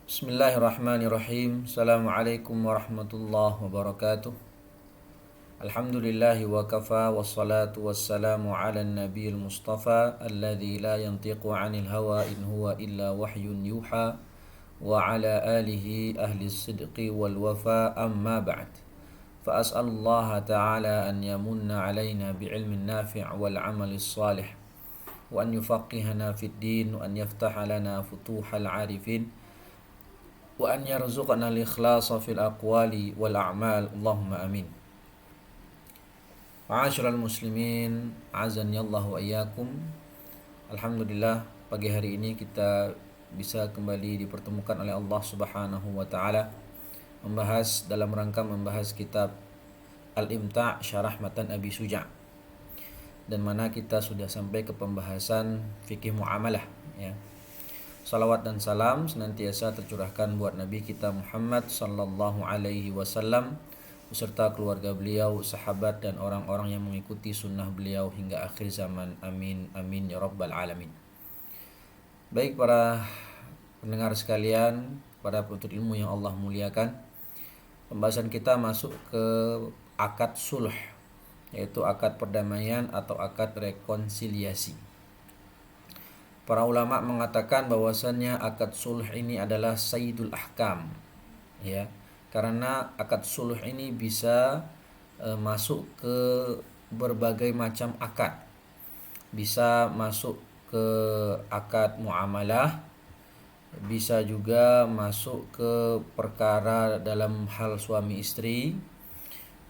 Bismillahirrahmanirrahim. Assalamualaikum warahmatullahi wabarakatuh. Alhamdulillahi wa kafa wassalatu wassalamu ala nabiyil mustafa alladzi la yantiqu 'anil hawa in huwa illa wahyun yuha wa ala alihi ahli sidqi wal wafa amma ba'd. Fa as'alullaha ta'ala an yamunna 'alaina bi'ilmin nafi' wal 'amalis salih wa an yufaqihana fid din wa an yaftaha lana futuhal 'arifin wa an yarzuqna al-ikhlasa fil aqwali wal a'mal. Allahumma amin. Ma'asyiral muslimin, azani Allah wa iyyakum. Alhamdulillah, pagi hari ini kita bisa kembali dipertemukan oleh Allah Subhanahu wa taala dalam rangka membahas kitab Al-Imta' Syarah Matan Abi Suja', dan mana kita sudah sampai ke pembahasan fikih muamalah, ya. Salawat dan salam senantiasa tercurahkan buat Nabi kita Muhammad sallallahu alaihi wasallam beserta keluarga beliau, sahabat dan orang-orang yang mengikuti sunnah beliau hingga akhir zaman. Amin amin ya rabbal alamin. Baik para pendengar sekalian, para penuntut ilmu yang Allah muliakan, pembahasan kita masuk ke akad sulh, yaitu akad perdamaian atau akad rekonsiliasi. Para ulama mengatakan bahwasannya akad sulh ini adalah sayyidul ahkam, ya, karena akad sulh ini bisa masuk ke berbagai macam akad. Bisa masuk ke akad muamalah, bisa juga masuk ke perkara dalam hal suami istri,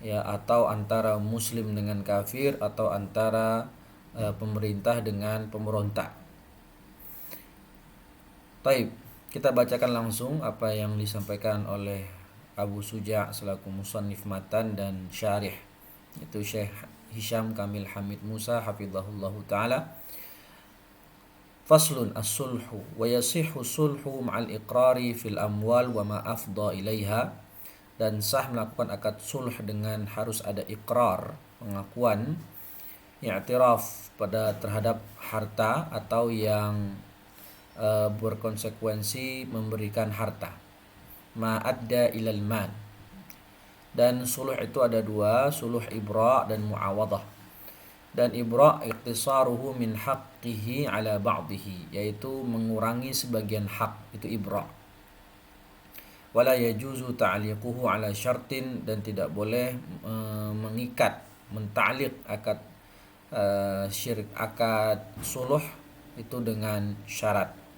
ya, atau antara muslim dengan kafir, atau antara pemerintah dengan pemberontak. Baik, kita bacakan langsung apa yang disampaikan oleh Abu Suja' selaku musannif matan dan syarih, yaitu Syekh Hisham Kamil Hamid Musa hafizahullahu taala. Faslun as-sulhu wa yasihhu sulhu ma'al iqrari fil amwal wa ma afdha ilaiha. Dan sah melakukan akad sulh dengan harus ada iqrar, pengakuan, i'tiraf pada terhadap harta atau yang berkonsekuensi memberikan harta, ma'adda ilal mal. Dan suluh itu ada dua, suluh ibra' dan muawadah. Dan ibra' iqtisaruhu min haqqihi ala ba'dihi, yaitu mengurangi sebagian hak, itu ibra'. Wala yajuzu ta'liquhu ala syartin, dan tidak boleh mengikat, menta'liq akad akad suluh itu dengan syarat.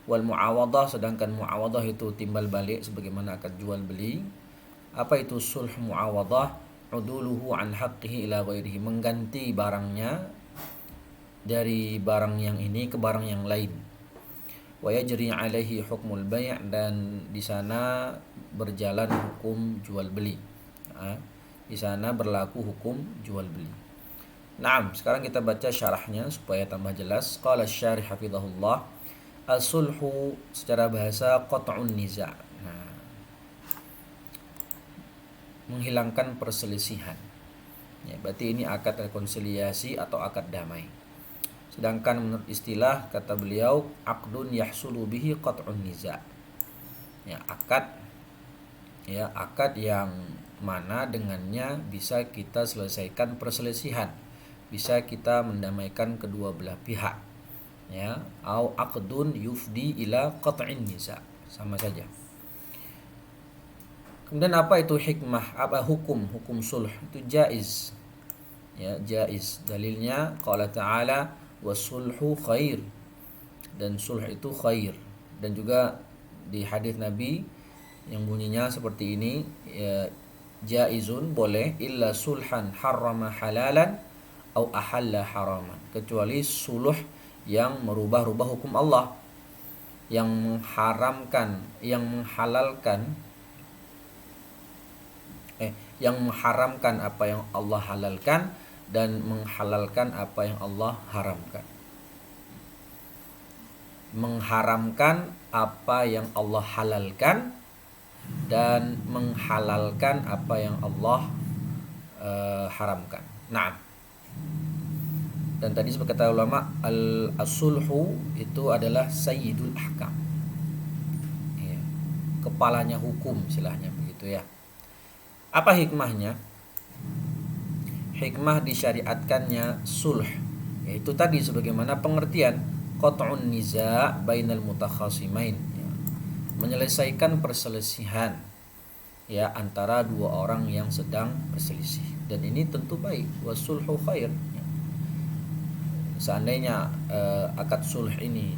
Wal muawadah, sedangkan muawadah itu timbal balik sebagaimana akad jual beli. Apa itu sulh muawadah? Uduluhu an haqqihi ila ghairihi, mengganti barangnya dari barang yang ini ke barang yang lain. Wa yajri alaihi hukmul bai', dan di sana berjalan hukum jual beli. Di sana berlaku hukum jual beli. Naam, sekarang kita baca syarahnya supaya tambah jelas. Qala asy-syarih hafizahullah, as-sulhu secara bahasa qat'un niza'. Nah, menghilangkan perselisihan. Ya, berarti ini akad rekonsiliasi atau akad damai. Sedangkan menurut istilah kata beliau, aqdun yahsulu bihi qat'un niza'. Ya, akad yang mana dengannya bisa kita selesaikan perselisihan, bisa kita mendamaikan kedua belah pihak, ya, au aqdun yufdi ila qat'in nisa', sama saja. Kemudian apa itu hikmah, apa hukum sulh? Itu jaiz, ya, jaiz. Dalilnya qala ta'ala wasulhu khair, dan sulh itu khair. Dan juga di hadis Nabi yang bunyinya seperti ini, ya, jaizun, boleh, illa sulhan harrama halalan au ahalla haraman, kecuali suluh yang merubah-rubah hukum Allah, yang mengharamkan, yang mengharamkan apa yang Allah halalkan, dan menghalalkan apa yang Allah haramkan. Mengharamkan apa yang Allah halalkan dan menghalalkan apa yang Allah haramkan. Naam. Dan tadi seperti kata ulama, as-sulhu itu adalah sayyidul ahkam. Ya. kepalanya hukum, istilahnya begitu ya. Apa hikmahnya? Hikmah disyariatkannya sulh, yaitu tadi sebagaimana pengertian qat'un niza' bainal mutakhasimain, ya, menyelesaikan perselisihan ya antara dua orang yang sedang berselisih, dan ini tentu baik, wasulhu khair ya. Seandainya akad sulh ini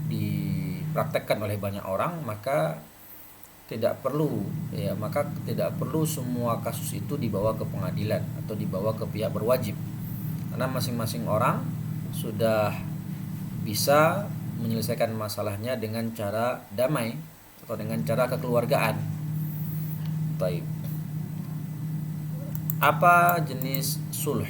dipraktekkan oleh banyak orang, maka tidak perlu semua kasus itu dibawa ke pengadilan atau dibawa ke pihak berwajib, karena masing-masing orang sudah bisa menyelesaikan masalahnya dengan cara damai atau dengan cara kekeluargaan. Baik. Apa jenis sulh?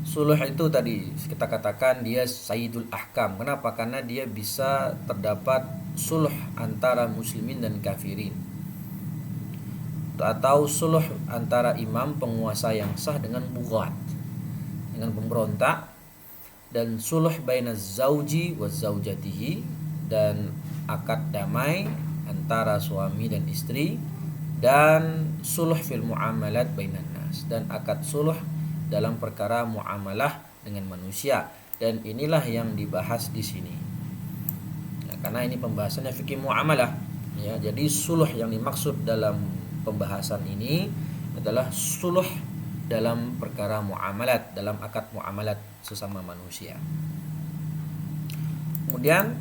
Sulh itu tadi kita katakan dia sayyidul ahkam. Kenapa? Karena dia bisa terdapat sulh antara muslimin dan kafirin, atau sulh antara imam penguasa yang sah dengan bughat, dengan pemberontak, dan sulh baina zauji wa zaujatihi, dan akad damai antara suami dan istri, dan sulh fil muamalat bainan nas, dan akad sulh dalam perkara muamalah dengan manusia. Dan inilah yang dibahas di sini ya, karena ini pembahasannya fikih muamalah ya. Jadi sulh yang dimaksud dalam pembahasan ini adalah sulh dalam perkara muamalat, dalam akad muamalat sesama manusia. Kemudian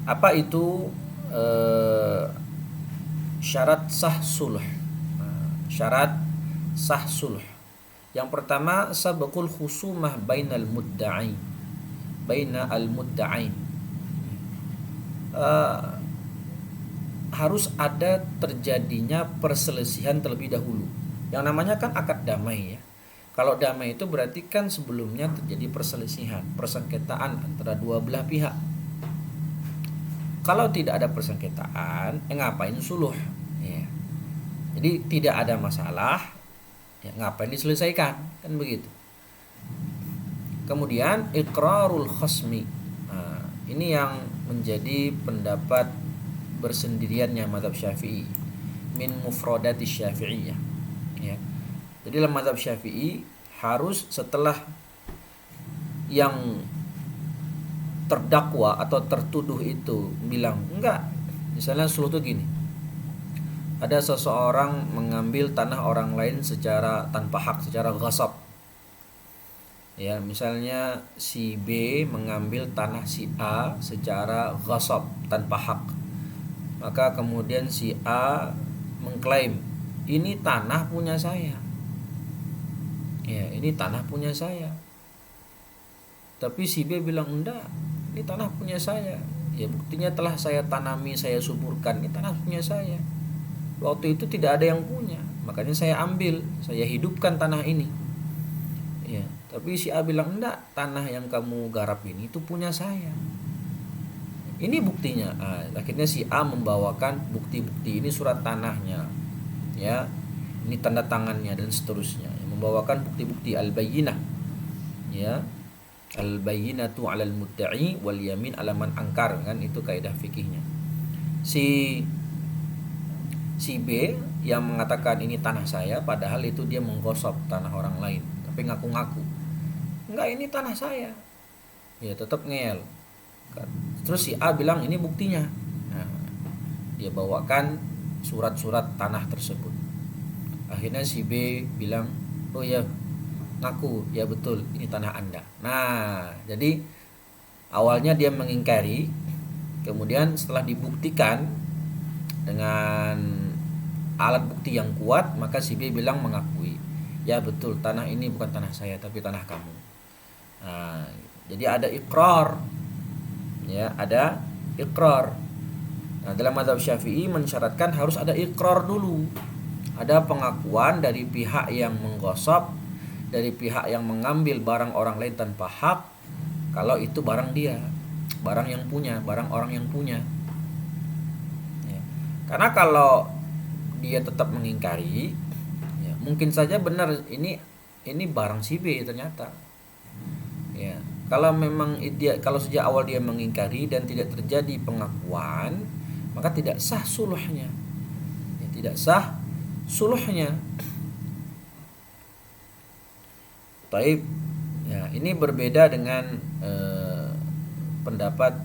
apa itu syarat sah sulh? Syarat sah sulh. Yang pertama, sabaqul khusumah baina al-mudda'ain. Harus ada terjadinya perselisihan terlebih dahulu. Yang namanya kan akad damai ya. Kalau damai itu berarti kan sebelumnya terjadi perselisihan, persengketaan antara dua belah pihak. Kalau tidak ada persengketaan, ngapain suluh? Ya. Jadi tidak ada masalah, ya ngapain diselesaikan, kan begitu. Kemudian iqrarul khasmi. Nah, ini yang menjadi pendapat bersendiriannya mazhab Syafi'i, min mufradati Syafi'iyah ya. Jadi dalam mazhab Syafi'i harus setelah yang terdakwa atau tertuduh itu bilang enggak, misalnya sulh itu gini, ada seseorang mengambil tanah orang lain secara tanpa hak, secara ghasab ya. Misalnya si B mengambil tanah si A secara ghasab, tanpa hak. Maka kemudian si A mengklaim ini tanah punya saya ya, ini tanah punya saya. Tapi si B bilang enggak, ini tanah punya saya ya, buktinya telah saya tanami, saya suburkan, ini tanah punya saya. Waktu itu tidak ada yang punya, makanya saya ambil, saya hidupkan tanah ini ya. Tapi si A bilang enggak, tanah yang kamu garap ini itu punya saya, ini buktinya. Akhirnya si A membawakan bukti-bukti, ini surat tanahnya ya, ini tanda tangannya dan seterusnya, membawakan bukti-bukti al-bayyinah ya. Al-bayyinatu 'alal mudda'i wal yamin 'ala man angkar, kan itu kaidah fikihnya. Si B yang mengatakan ini tanah saya, padahal itu dia menggosok tanah orang lain, tapi ngaku-ngaku enggak, ini tanah saya ya, tetap ngeyel. Terus si A bilang ini buktinya. Nah, dia bawakan surat-surat tanah tersebut. Akhirnya si B bilang, oh ya, ngaku, ya betul, ini tanah Anda. Nah, jadi awalnya dia mengingkari, kemudian setelah dibuktikan dengan alat bukti yang kuat, maka si B bilang mengakui, ya betul, tanah ini bukan tanah saya tapi tanah kamu. Nah, jadi ada iqrar ya, ada iqrar. Nah, dalam mazhab Syafi'i mensyaratkan harus ada iqrar dulu, ada pengakuan dari pihak yang menggosok, dari pihak yang mengambil barang orang lain tanpa hak, kalau itu barang dia, barang yang punya, barang orang yang punya ya. Karena kalau dia tetap mengingkari ya, mungkin saja benar ini barang si B ternyata ya. Kalau memang dia, kalau sejak awal dia mengingkari dan tidak terjadi pengakuan, maka tidak sah suluhnya. Ya, tidak sah suluhnya. Taib. Ya, ini berbeda dengan pendapat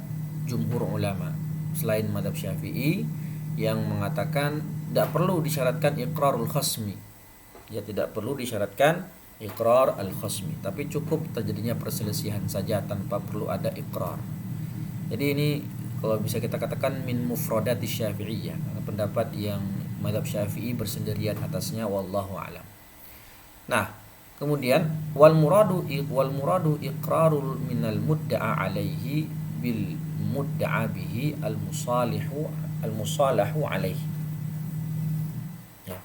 jumhur ulama selain mazhab Syafi'i yang mengatakan tidak perlu disyaratkan iqrarul khasmi. Ya, tidak perlu disyaratkan iqrar al-khasmi, tapi cukup terjadinya perselisihan saja tanpa perlu ada iqrar. Jadi ini kalau bisa kita katakan min mufradati Syafi'iyah, pendapat yang mazhab Syafi'i bersendirian atasnya, wallahu alam. Nah, kemudian wal muradu iqrarul minal mudda'a alaihi bil mudda'a bihi al musalahu alaihi. Ya.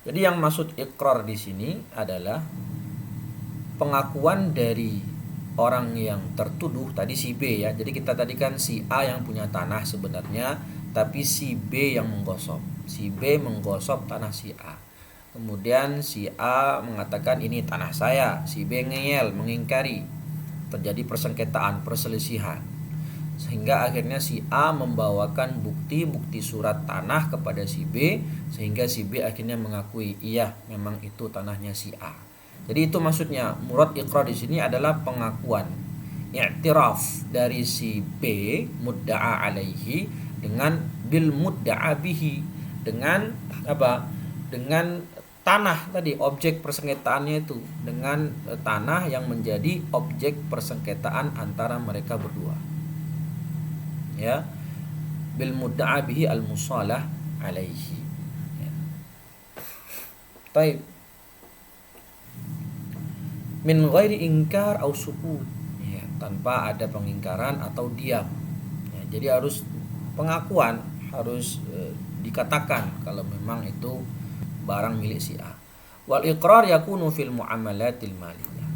Jadi yang maksud iqrar di sini adalah pengakuan dari orang yang tertuduh, tadi si B ya. Jadi kita tadi kan si A yang punya tanah sebenarnya, tapi si B yang menggosok. Si B menggosok tanah si A. Kemudian si A mengatakan ini tanah saya, si B ngeyel, mengingkari. Terjadi persengketaan, perselisihan. Sehingga akhirnya si A membawakan bukti surat tanah kepada si B, sehingga si B akhirnya mengakui iya memang itu tanahnya si A. Jadi itu maksudnya murad iqrar di sini adalah pengakuan, i'tiraf dari si B mudda'a alaihi dengan bil mudda'a bihi, dengan apa? Dengan tanah tadi, objek persengketaannya itu, dengan tanah yang menjadi objek persengketaan antara mereka berdua. Ya. Bil mudda'a bihi al musalah alaihi. Ya. Baik. Min ghairi ingkar au sukut, ya, tanpa ada pengingkaran atau diam. Ya, jadi harus pengakuan, harus dikatakan kalau memang itu barang milik si A. Wal iqrar yakunu fil muamalatil maliyah.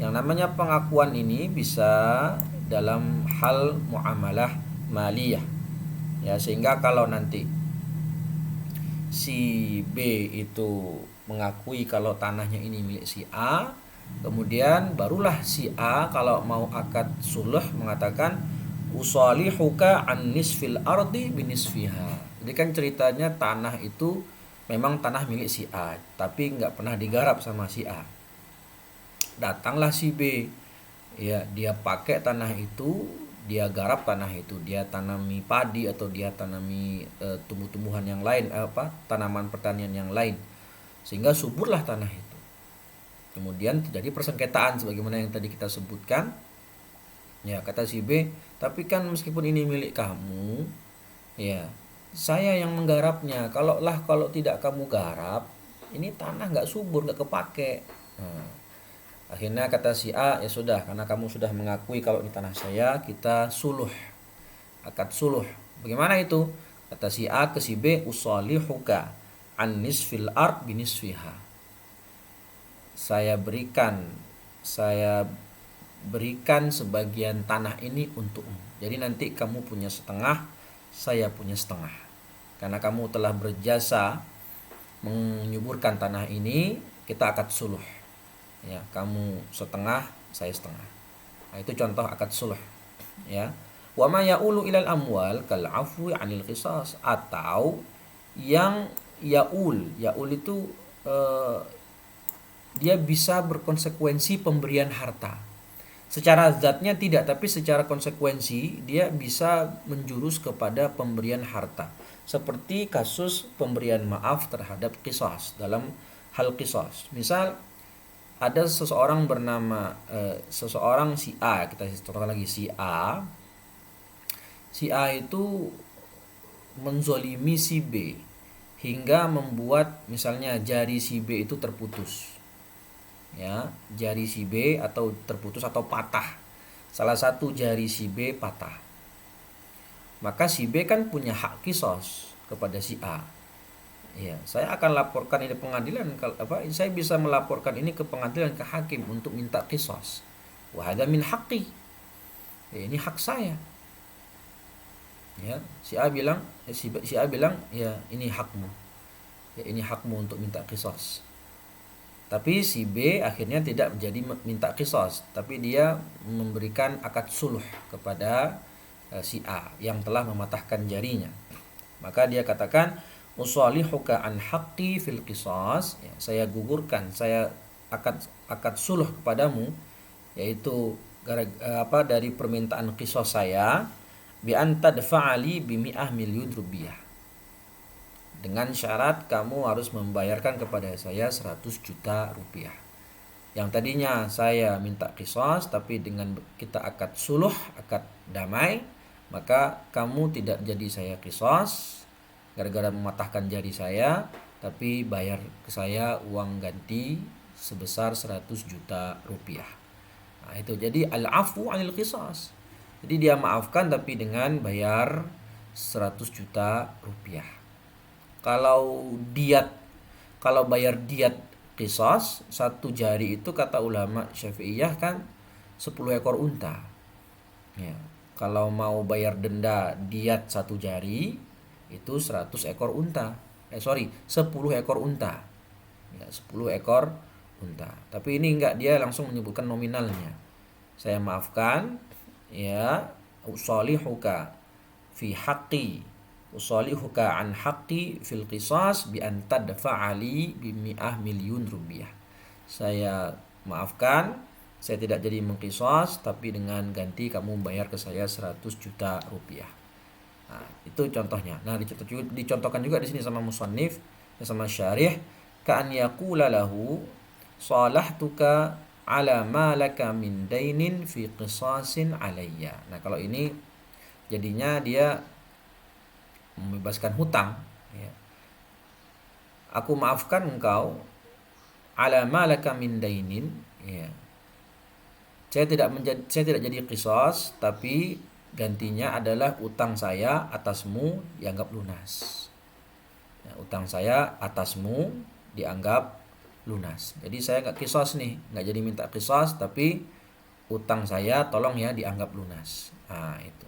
Yang namanya pengakuan ini bisa dalam hal muamalah maliyah. Ya, sehingga kalau nanti si B itu mengakui kalau tanahnya ini milik si A, kemudian barulah si A kalau mau akad suluh mengatakan usalihuka an nisfil ardi binisfiha. Jadi kan ceritanya tanah itu memang tanah milik si A, tapi nggak pernah digarap sama si A. Datanglah si B, ya dia pakai tanah itu, dia garap tanah itu, dia tanami padi atau dia tanami tumbuh-tumbuhan yang lain, tanaman pertanian yang lain, sehingga suburlah tanah itu. Kemudian terjadi persengketaan sebagaimana yang tadi kita sebutkan. Ya, kata si B, tapi kan meskipun ini milik kamu, ya saya yang menggarapnya. Kalau tidak kamu garap, ini tanah nggak subur, nggak kepake. Nah, akhirnya kata si A, ya sudah, karena kamu sudah mengakui kalau ini tanah saya, kita suluh, akad suluh. Bagaimana itu? Kata si A ke si B, usalihuka an nisfil ard binisfiha. Saya berikan sebagian tanah ini untukmu. Jadi nanti kamu punya setengah, saya punya setengah. Karena kamu telah berjasa menyuburkan tanah ini, kita akad suluh. Ya, kamu setengah, saya setengah. Nah, itu contoh akad suluh. Ya. Wa ma ya'ulu ilal amwal kal afwi 'anil qisas, atau yang yaul itu dia bisa berkonsekuensi pemberian harta. Secara zatnya tidak, tapi secara konsekuensi dia bisa menjurus kepada pemberian harta. Seperti kasus pemberian maaf terhadap qisas, dalam hal qisas. Misal ada seseorang bernama seseorang si A, kita contohkan lagi si A. Si A itu menzolimi si B hingga membuat misalnya jari si B itu terputus. Ya, jari si B atau terputus atau patah. Salah satu jari si B patah. Maka si B kan punya hak qisas kepada si A. Ya, saya akan laporkan ini pengadilan, saya bisa melaporkan ini ke pengadilan, ke hakim untuk minta qisas. Wa hadza min haqqi. Ya, ini hak saya. Ya, si A bilang, ya ini hakmu. Ya, ini hakmu untuk minta qisas. Tapi si B akhirnya tidak menjadi minta qisas, tapi dia memberikan akad suluh kepada si A yang telah mematahkan jarinya. Maka dia katakan usalihuka an haqqi fil qisas, ya, saya gugurkan, saya akad suluh kepadamu, yaitu dari permintaan qisas saya, bi anta dafa'ali bi mi'ah milyun rupiah, dengan syarat kamu harus membayarkan kepada saya 100 juta rupiah. Yang tadinya saya minta qisas, tapi dengan kita akad suluh, akad damai, maka kamu tidak jadi saya qisas gara-gara mematahkan jari saya, tapi bayar ke saya uang ganti sebesar 100 juta rupiah. Nah, itu jadi al-afu anil qisas. Jadi dia maafkan tapi dengan bayar 100 juta rupiah. Kalau bayar diat qisas, satu jari itu kata ulama Syafi'iyah kan 10 ekor unta. Ya. Kalau mau bayar denda diat satu jari itu 100 ekor unta. 10 ekor unta. Ya, 10 ekor unta. Tapi ini enggak, dia langsung menyebutkan nominalnya. Saya maafkan, ya, usalihuka fi haqqi, usalihuka an haqqi fil qisas bi an tadfa'ali bi mi'ah milyun rupiah. Saya maafkan, saya tidak jadi mengqisas, tapi dengan ganti kamu bayar ke saya 100 juta rupiah. Nah, itu contohnya. Nah, dicontohkan juga di sini sama musannif, sama syarih, ka'an yaqula lahu salahtuka ala ma laka min dainin fi qisasin alayya. Nah, kalau ini jadinya dia membebaskan hutang, ya. Aku maafkan engkau ala ma laka min dainin, ya. Saya tidak jadi qisas, tapi gantinya adalah utang saya atasmu dianggap lunas. Ya, utang saya atasmu dianggap lunas. Jadi saya nggak qisas nih, nggak jadi minta qisas, tapi utang saya tolong ya dianggap lunas. Nah, itu.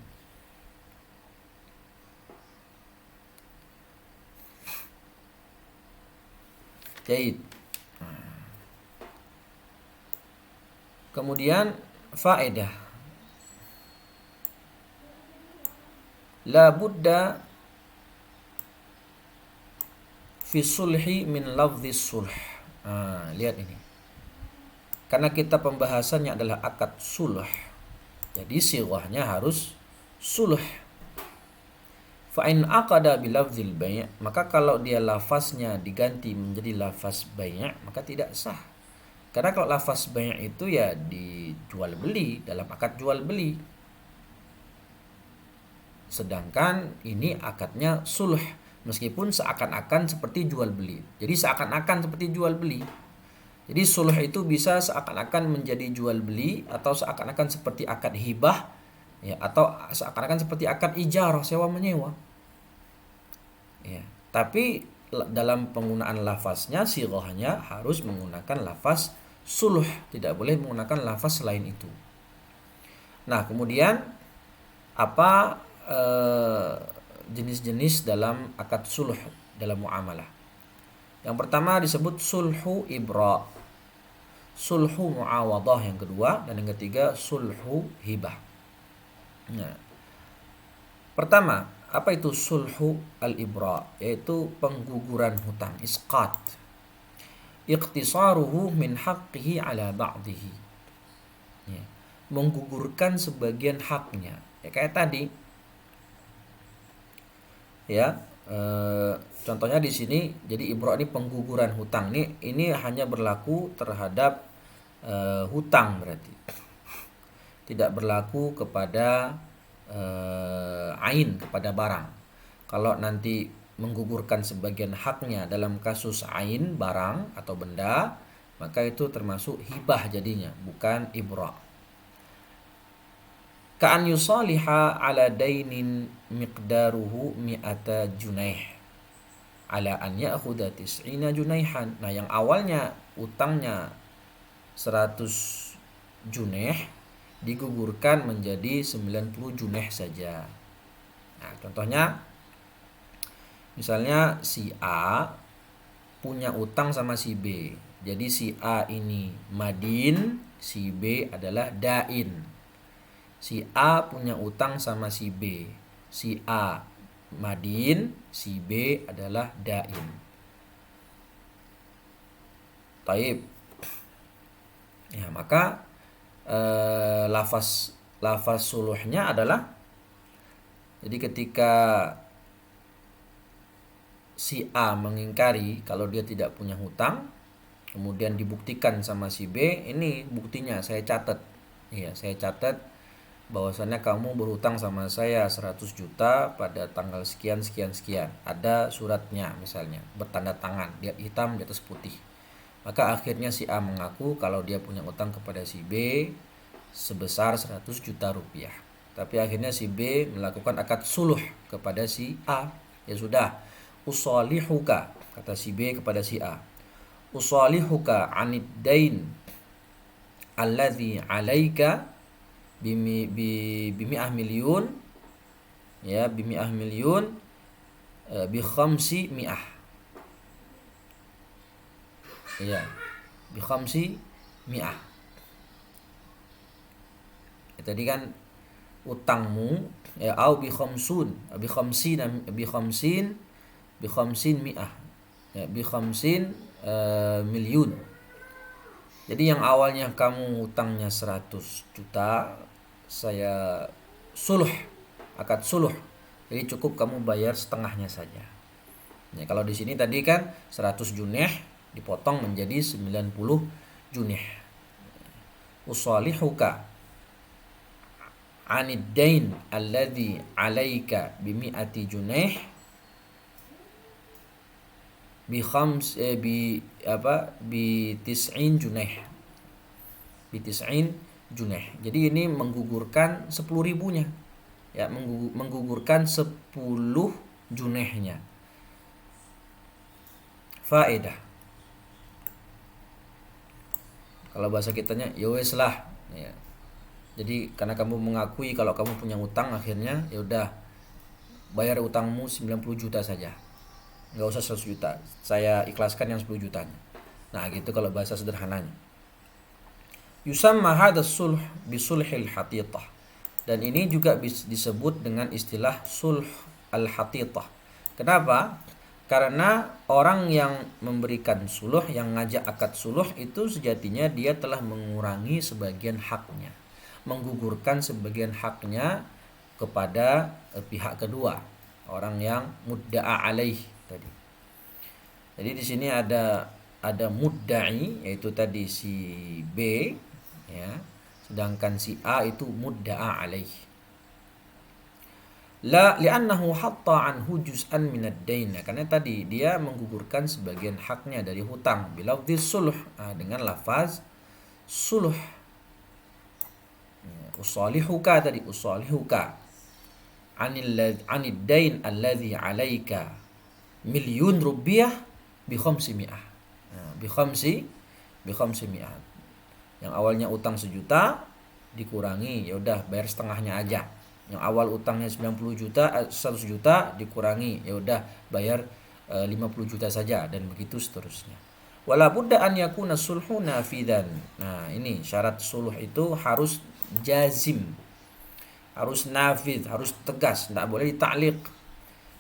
Jadi, kemudian faedah, la budda fi sulhi min lafdhis sulh. Lihat ini. Karena kita pembahasannya adalah akad sulh, jadi sighahnya harus sulh. Fa in aqada bi lafzil bai', maka kalau dia lafaznya diganti menjadi lafaz bai', maka tidak sah. Karena kalau lafaz bai' itu ya dijual beli, dalam akad jual beli. Sedangkan ini akadnya sulh, meskipun seakan-akan seperti jual beli. Jadi seakan-akan seperti jual beli. Jadi sulh itu bisa seakan-akan menjadi jual beli, atau seakan-akan seperti akad hibah, ya, atau seakan-akan seperti akad ijarah, sewa menyewa. Ya, tapi dalam penggunaan lafaznya, sighahnya harus menggunakan lafaz sulh, tidak boleh menggunakan lafaz selain itu. Nah, kemudian apa jenis-jenis dalam akad sulh dalam muamalah? Yang pertama disebut sulhu ibra, sulhu muawadah yang kedua, dan yang ketiga sulhu hibah. Nah, pertama, apa itu sulhu al-ibra? Yaitu pengguguran hutang, isqat. Iqtisaruhu min haqqihi ala ba'dihi. Ya, menggugurkan sebagian haknya. Ya, kayak tadi. Ya, contohnya di sini, jadi ibra ini pengguguran hutang. Ini hanya berlaku terhadap hutang berarti. Tidak berlaku kepada ain, kepada barang. Kalau nanti menggugurkan sebagian haknya dalam kasus ain, barang atau benda, maka itu termasuk hibah jadinya, bukan ibra. Ka'an yusaliha ala dainin miqdaruhu mi'ata junaih ala an ya'khudha tis'ina junaihan. Nah, yang awalnya utangnya 100 junaih digugurkan menjadi 90 junaih saja. Nah, contohnya misalnya si A punya utang sama si B. Jadi si A ini madin, si B adalah dain. Si A punya utang sama si B. Si A madin, si B adalah dain. Taib. Ya, maka lafaz suluhnya adalah, jadi ketika si A mengingkari kalau dia tidak punya hutang, kemudian dibuktikan sama si B, ini buktinya saya catat. Iya, saya catat bahwasannya kamu berhutang sama saya 100 juta pada tanggal sekian sekian sekian. Ada suratnya misalnya, bertanda tangan, dia hitam di atas putih. Maka akhirnya si A mengaku kalau dia punya utang kepada si B sebesar 100 juta rupiah. Tapi akhirnya si B melakukan akad suluh kepada si A. Ya sudah, usalihuka, kata si B kepada si A, usalihuka anid dain alladzi alaika bimi'ah milyun, ya, bimi'ah milyun, bi khamsi mi'ah, ya, bi khamsi mi'ah. Ya, tadi kan utangmu, ya, au bi khamsun, bi khamsin mi'ah, ya, bi khamsin milyun. Jadi yang awalnya kamu utangnya 100 juta, saya suluh, akad suluh. Jadi cukup kamu bayar setengahnya saja. Ya, kalau di sini tadi kan 100 juneh dipotong menjadi 90 juneh. Usalihuka anid dain alladzi alaika bimi'ati juneh bi tis'in juneh. Bi tis'in juneh. Jadi ini menggugurkan 10 ribunya. Ya, menggugurkan 10 junehnya. Faedah. Kalau bahasa kitanya, ya wes lah, ya. Jadi karena kamu mengakui kalau kamu punya utang, akhirnya ya udah bayar utangmu 90 juta saja. Enggak usah 100 juta. Saya ikhlaskan yang 10 jutanya. Nah, gitu kalau bahasa sederhananya. Yusamma hadzal sulh bisulhil hatitah. Dan ini juga disebut dengan istilah sulh al-hatitah. Kenapa? Karena orang yang memberikan suluh, yang ngajak akad suluh itu sejatinya dia telah mengurangi sebagian haknya, menggugurkan sebagian haknya kepada pihak kedua, orang yang mudda'a alaih tadi. Jadi di sini ada mudda'i, yaitu tadi si B, ya, sedangkan si A itu mudda'a alaih. La li'annahu hatta anhu juz'an minad dain. Karena tadi dia menggugurkan sebagian haknya dari hutang bilafdhi sulh, dengan lafaz suluh. Usalihuka tadi, usalihuka anid dain alladhi alaika milyun rupiah bi khamsi mi'ah. Bi khamsi mi'ah. Yang awalnya utang 1 juta dikurangi, ya udah bayar setengahnya aja. Yang awal utangnya 90 juta, 100 juta dikurangi, ya udah bayar 50 juta saja, dan begitu seterusnya. Wala budda an yakuna sulhu nafidan. Nah, ini syarat suluh itu harus jazim, harus nafid, harus tegas, tidak boleh ditaklik,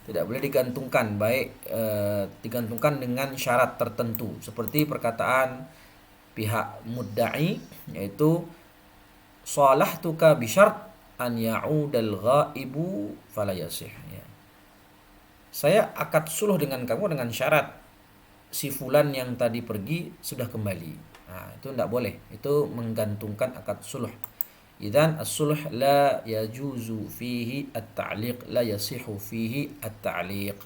tidak boleh digantungkan, baik digantungkan dengan syarat tertentu seperti perkataan pihak mudda'i, yaitu salahtuka bi syart an ya'udal ghaibu fala yasih, ya. Saya akad suluh dengan kamu dengan syarat si fulan yang tadi pergi sudah kembali. Nah, itu tidak boleh. Itu menggantungkan akad suluh. Idzan as-sulh la yajuzu fihi at-ta'liq, la yasihu fihi at-ta'liq.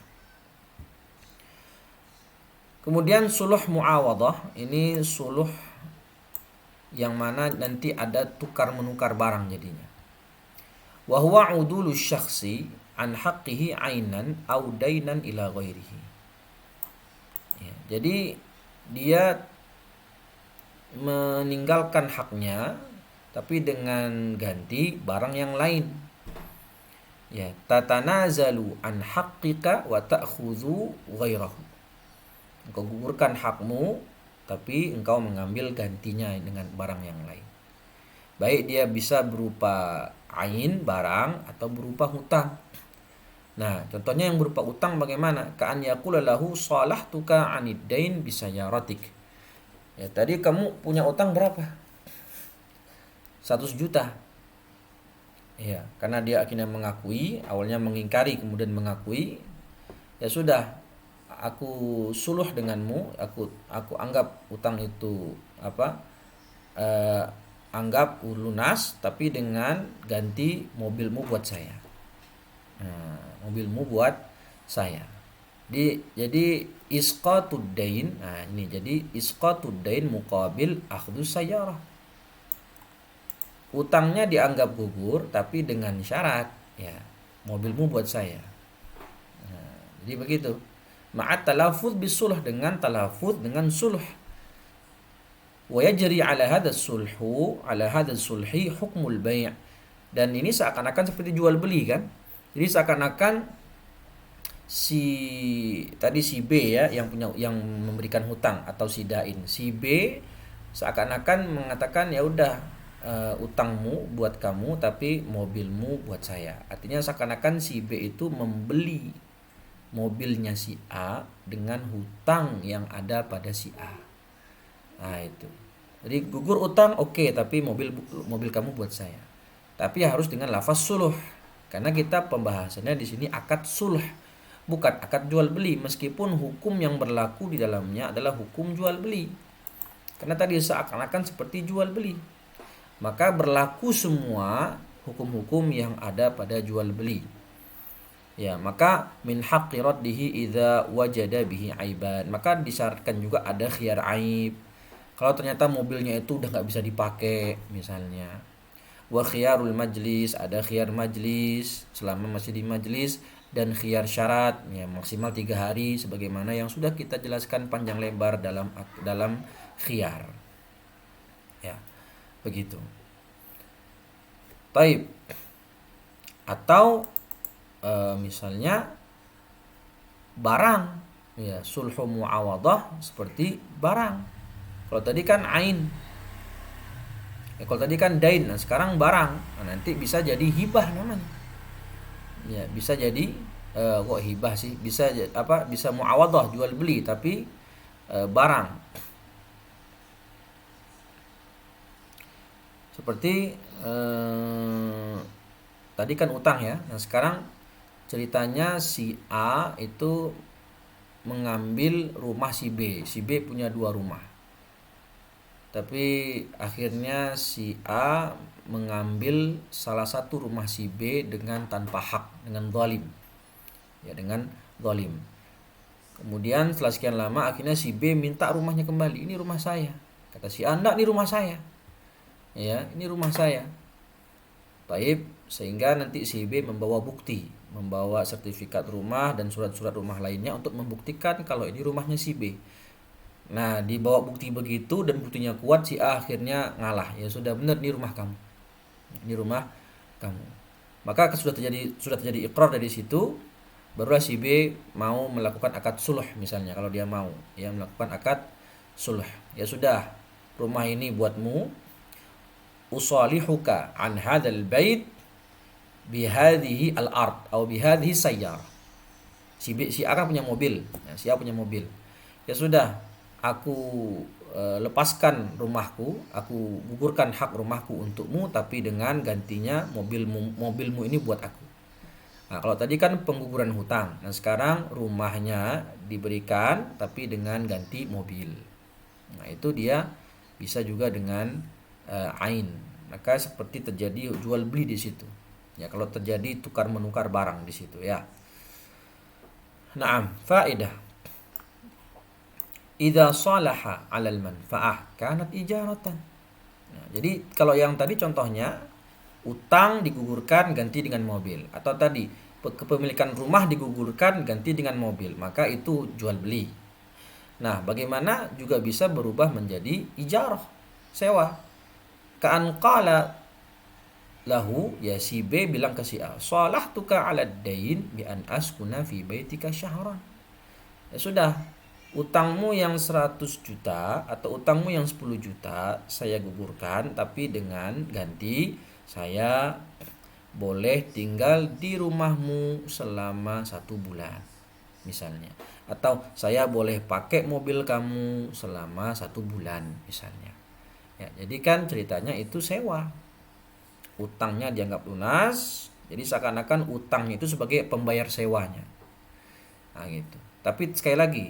Kemudian suluh muawadah, ini suluh yang mana nanti ada tukar menukar barang jadinya. Wa huwa udulu syakhsi an haqqihi ainan aw dainan ila ghairihi. Ya, jadi dia meninggalkan haknya tapi dengan ganti barang yang lain. Ya, tatanazalu an haqqika wa ta'khudhu ghairahu. Engkau gugurkan hakmu tapi engkau mengambil gantinya dengan barang yang lain. Baik dia bisa berupa ain barang atau berupa hutang. Nah, contohnya yang berupa utang bagaimana? Ka'an yaqula lahu salahtuka 'anid dain bisayaratik. Ya, tadi kamu punya utang berapa? 100 juta. Ya, karena dia akhirnya mengakui, awalnya mengingkari kemudian mengakui, ya sudah, aku suluh denganmu, aku anggap utang itu apa? eh, Anggap lunas tapi dengan ganti mobilmu buat saya. Nah, mobilmu buat saya. Jadi isqatud dain. Nah, ini jadi isqatud dain muqabil akhdhu sayyarah. Utangnya dianggap gugur tapi dengan syarat, ya, mobilmu buat saya. Nah, jadi begitu. Ma'at talafuz bisulh, dengan talafuz dengan sulh. Wa yajri ala hadha sulhi hukmul bai'. Dan ini seakan-akan seperti jual beli kan? Jadi seakan-akan si B ya, yang memberikan hutang, atau si dain, si B seakan-akan mengatakan ya udah, utangmu buat kamu tapi mobilmu buat saya. Artinya seakan-akan si B itu membeli mobilnya si A dengan hutang yang ada pada si A. Nah, itu. Jadi gugur utang oke, tapi mobil kamu buat saya. Tapi harus dengan lafaz suluh. Karena kita pembahasannya di sini akad sulh, bukan akad jual beli, meskipun hukum yang berlaku di dalamnya adalah hukum jual beli. Karena tadi seakan-akan seperti jual beli. Maka berlaku semua hukum-hukum yang ada pada jual beli. Ya, maka min haqqi raddihi idza wajada bihi aiban. Maka disyaratkan juga ada khiyar aib. Kalau ternyata mobilnya itu udah nggak bisa dipakai misalnya. Wa khiyarul majlis, ada khiyar majlis selama masih di majlis, dan khiyar syarat, ya, maksimal 3 hari sebagaimana yang sudah kita jelaskan panjang lebar dalam khiyar. Ya, begitu. Taib. Atau misalnya barang, ya, sulhu muawadah seperti barang. Kalau tadi kan ain, ya, kalau tadi kan dain, nah sekarang barang. Nah, nanti bisa jadi hibah namanya. Ya, bisa jadi kok hibah sih? Bisa muawadah, jual beli tapi barang. Seperti tadi kan utang ya. Nah, sekarang ceritanya si A itu mengambil rumah si B. Si B punya 2 rumah. Tapi akhirnya si A mengambil salah satu rumah si B dengan tanpa hak, dengan zalim. Ya, dengan zalim. Kemudian setelah sekian lama akhirnya si B minta rumahnya kembali. Ini rumah saya. Kata si A, enggak, ini rumah saya. Ya, ini rumah saya. Baik, sehingga nanti si B membawa bukti, membawa sertifikat rumah dan surat-surat rumah lainnya untuk membuktikan kalau ini rumahnya si B. Nah, dibawa bukti begitu dan buktinya kuat, si A akhirnya ngalah. Ya sudah, benar, ini rumah kamu. Ini rumah kamu. Maka sudah terjadi iqrar dari situ, barulah si B mau melakukan akad sulh misalnya, kalau dia mau ya melakukan akad sulh. Ya sudah, rumah ini buatmu, usalihuka an hadzal bait bihadhihi al-ard atau bihadhihi sayyarah. Si A kan punya mobil. Nah, si A punya mobil. Ya sudah, aku lepaskan rumahku, aku gugurkan hak rumahku untukmu, tapi dengan gantinya mobilmu ini buat aku. Nah, kalau tadi kan pengguguran hutang. Nah, sekarang rumahnya diberikan tapi dengan ganti mobil. Nah, itu dia bisa juga dengan ain. Maka seperti terjadi jual beli di situ. Ya, kalau terjadi tukar menukar barang di situ ya. Naam, faedah. Idza salaha 'alal manfaah kanat ijaratan. Nah, jadi kalau yang tadi contohnya utang digugurkan ganti dengan mobil, atau tadi kepemilikan rumah digugurkan ganti dengan mobil, maka itu jual beli. Nah, bagaimana juga bisa berubah menjadi ijarah, sewa. Ka'an qala lahu, ya, si B bilang ke si A, salahtuka 'alad dain bi an askuna fi baitika syahran. Ya sudah, utangmu yang 100 juta atau utangmu yang 10 juta saya gugurkan, tapi dengan ganti saya boleh tinggal di rumahmu selama 1 bulan misalnya, atau saya boleh pakai mobil kamu selama 1 bulan misalnya. Ya, jadi kan ceritanya itu sewa, utangnya dianggap lunas, jadi seakan-akan utang itu sebagai pembayar sewanya. Nah, gitu. Tapi sekali lagi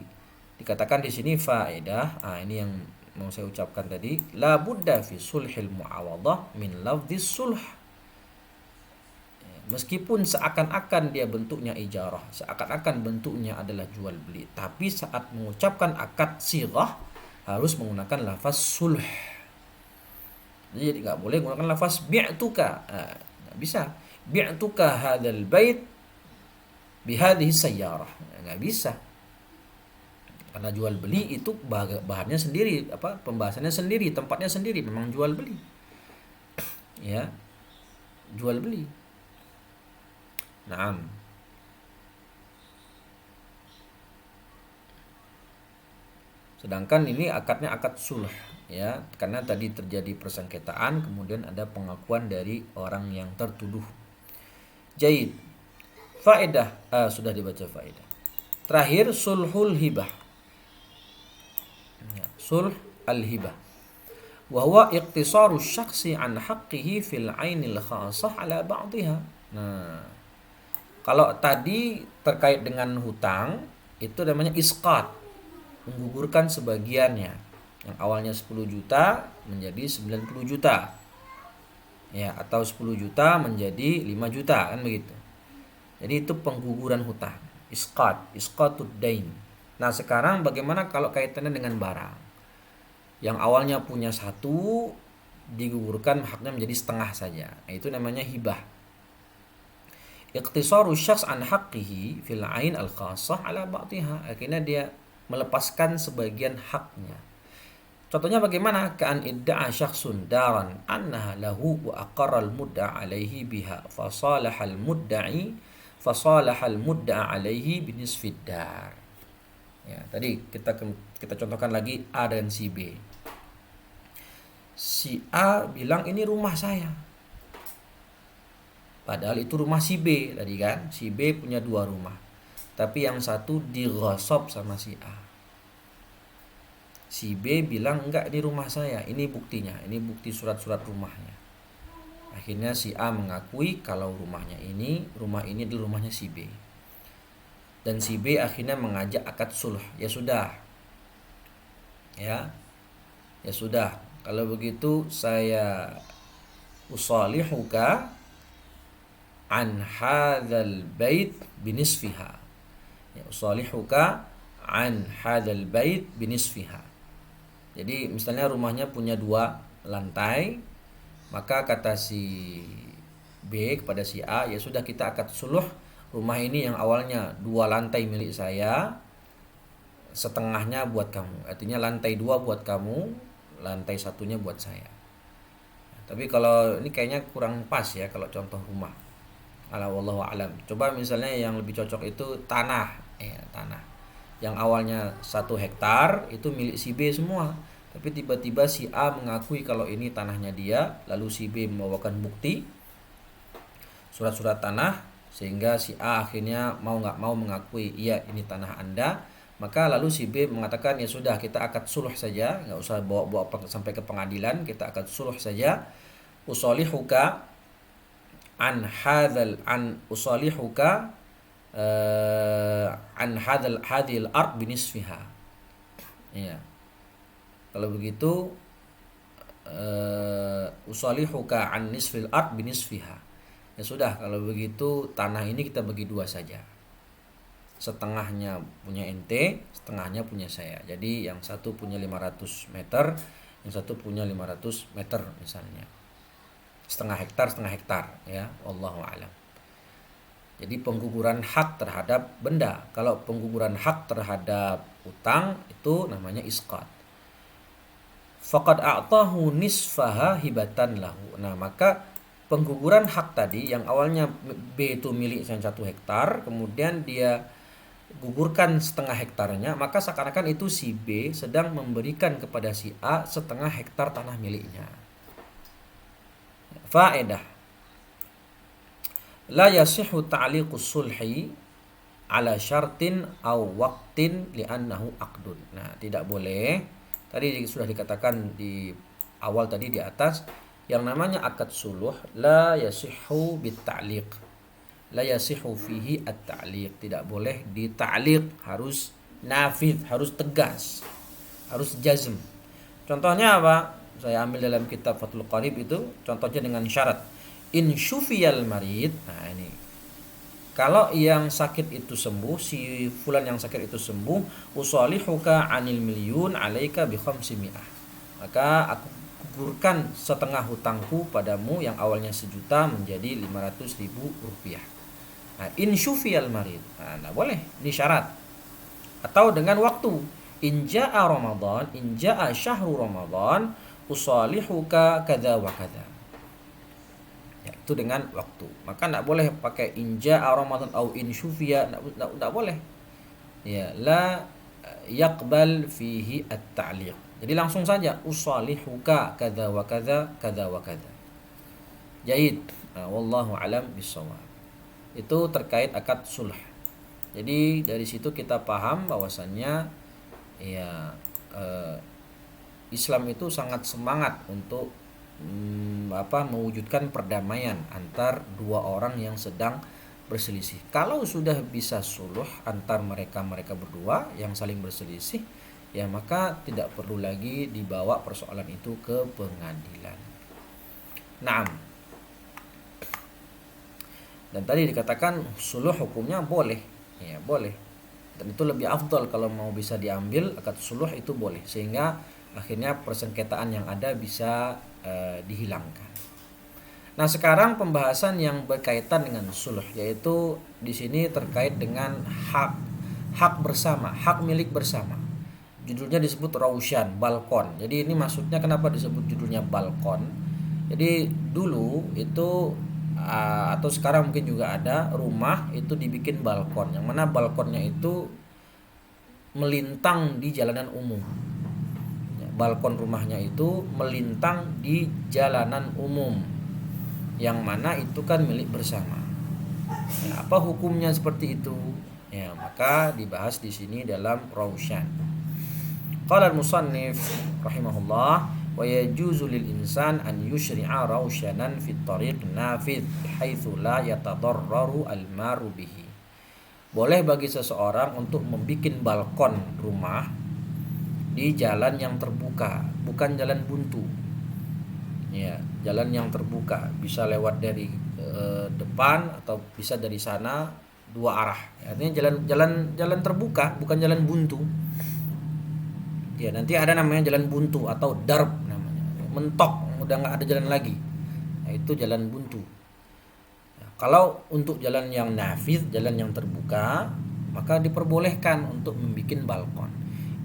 dikatakan di sini faedah. Ini yang mau saya ucapkan tadi, la budda fi sulhil muawadah min lafdhis sulh. Meskipun seakan-akan dia bentuknya ijarah, seakan-akan bentuknya adalah jual beli, tapi saat mengucapkan akad sirah harus menggunakan lafaz sulh. Jadi nggak boleh menggunakan lafaz bi'tuka. Nggak bisa. Bi'tuka hadzal bait bihadhihi sayyarah. Nggak bisa. Karena jual beli itu bahannya sendiri, pembahasannya sendiri, tempatnya sendiri, memang jual beli. Ya. Jual beli. Naam. Sedangkan ini akadnya akad sulh, ya, karena tadi terjadi persengketaan, kemudian ada pengakuan dari orang yang tertuduh. Jaid. Faedah, sudah dibaca faedah. Terakhir sulhul hibah. Ya, sulh al-hibah. Wa huwa iqtisaru syakhsi an haqqihi fil 'ainil khassah ala ba'dihha. Nah, kalau tadi terkait dengan hutang, itu namanya isqat, menggugurkan sebagiannya. Yang awalnya 10 juta menjadi 90 juta. Ya, atau 10 juta menjadi 5 juta, kan begitu. Jadi itu pengguguran hutang, isqatud dain. Nah, sekarang bagaimana kalau kaitannya dengan barang? Yang awalnya punya 1 digugurkan haknya menjadi setengah saja. Nah, itu namanya hibah. Iqtisaru syakhs an haqqihi fil 'ain al-khassah ala ba'dihha. Akhirnya dia melepaskan sebagian haknya. Contohnya bagaimana? Ka'an idda'a syakhsun daran annaha lahu wa aqarra al-mudda'a alaihi biha fasalahal mudda'a alaihi binisfid dar. Ya, tadi kita contohkan lagi A dan si B. Si A bilang ini rumah saya. Padahal itu rumah si B tadi kan. Si B punya 2 rumah. Tapi yang satu dighasab sama si A. Si B bilang enggak, ini rumah saya. Ini buktinya. Ini bukti surat-surat rumahnya. Akhirnya si A mengakui kalau rumah ini adalah rumahnya si B. Dan si B akhirnya mengajak akad sulh. Ya sudah. Ya sudah. Kalau begitu saya usalihuka an hadzal bait binisfiha. Ya, usalihuka an hadzal bait binisfiha. Jadi misalnya rumahnya punya 2 lantai, maka kata si B kepada si A, ya sudah kita akad suluh, rumah ini yang awalnya 2 lantai milik saya, setengahnya buat kamu. Artinya lantai 2 buat kamu, lantai 1-nya buat saya. Tapi kalau ini kayaknya kurang pas ya kalau contoh rumah. Ala wallahu alam. Coba misalnya yang lebih cocok itu tanah, tanah. Yang awalnya 1 hektar itu milik si B semua. Tapi tiba-tiba si A mengakui kalau ini tanahnya dia, lalu si B membawakan bukti surat-surat tanah, sehingga si A akhirnya mau nggak mau mengakui iya ini tanah Anda. Maka lalu si B mengatakan ya sudah kita akad sulh saja, nggak usah bawa-bawa sampai ke pengadilan, kita akad sulh saja. Usalihuka an usalihuka an hadhil ard binisfiha. Ya. Kalau begitu usalihuka an nisfil ard binisfiha. Ya sudah, kalau begitu tanah ini kita bagi 2 saja. Setengahnya punya ente, setengahnya punya saya. Jadi yang satu punya 500 meter, yang satu punya 500 meter misalnya. Setengah hektar ya, wallahu a'lam. Jadi pengguguran hak terhadap benda. Kalau pengguguran hak terhadap utang itu namanya isqat. Faqad a'tahu nisfaha hibatan lahu. Nah, maka pengguguran hak tadi yang awalnya B itu milik 1 hektar, kemudian dia gugurkan setengah hektarnya, maka seakan-akan itu si B sedang memberikan kepada si A setengah hektar tanah miliknya. Faedah. La yasihu ta'liqus sulhi ala syartin aw waqtin li'annahu aqdun. Nah, tidak boleh. Tadi sudah dikatakan di awal tadi di atas, yang namanya akad suluh la yasihu bit ta'liq. La yasihu fihi at-ta'liq. Tidak boleh dita'liq, harus nafidh, harus tegas, harus jazm. Contohnya apa? Saya ambil dalam kitab Fathul Qarib itu, contohnya dengan syarat in syufiyal marid. Nah, ini kalau yang sakit itu sembuh, si fulan yang sakit itu sembuh, usalihuka anil milyun alaika bi khamsimi'ah. Maka aku gugurkan setengah hutangku padamu yang awalnya 1 juta menjadi 500.000 rupiah. Nah, in syufiyal marid. Nah, boleh, ini syarat. Atau dengan waktu, in jaa Ramadan, in jaa syahru Ramadan, usalihuka kadza wa kadza. Ya, itu dengan waktu. Maka tidak boleh pakai in jaa Ramadan atau in syufiya, tidak boleh. Ya, la yaqbal fihi at-ta'liq. Jadi langsung saja usalihuka kadza wa kadza kadza wa kadza. Jaid. Wallahu alam bissawab. Itu terkait akad sulh. Jadi dari situ kita paham bahwasannya ya Islam itu sangat semangat untuk mewujudkan perdamaian antar dua orang yang sedang berselisih. Kalau sudah bisa suluh antar mereka berdua yang saling berselisih, ya maka tidak perlu lagi dibawa persoalan itu ke pengadilan. Naam. Dan tadi dikatakan suluh hukumnya boleh, ya boleh. Dan itu lebih afdal kalau mau bisa diambil akad suluh itu boleh, sehingga akhirnya persengketaan yang ada bisa dihilangkan. Nah, sekarang pembahasan yang berkaitan dengan suluh, yaitu di sini terkait dengan hak bersama, hak milik bersama. Judulnya disebut rausyan, balkon. Jadi ini maksudnya kenapa disebut judulnya balkon? Jadi dulu itu atau sekarang mungkin juga ada rumah itu dibikin balkon, yang mana balkonnya itu melintang di jalanan umum. Balkon rumahnya itu melintang di jalanan umum, yang mana itu kan milik bersama. Ya, apa hukumnya seperti itu? Ya, maka dibahas di sini dalam rausyan. Qala al-musannif rahimahullah wa yajuzu lil insan an yushri'a rausyanan fi tariq nafidh haitsu la yatadarraru al-maru bihi. Boleh bagi seseorang untuk membuat balkon rumah di jalan yang terbuka, bukan jalan buntu. Ya, jalan yang terbuka, bisa lewat dari depan atau bisa dari sana, dua arah. Artinya jalan terbuka, bukan jalan buntu. Ya, nanti ada namanya jalan buntu atau darb namanya. Mentok, udah nggak ada jalan lagi. Nah, itu jalan buntu. Nah, kalau untuk jalan yang nafidh, jalan yang terbuka, maka diperbolehkan untuk membuat balkon.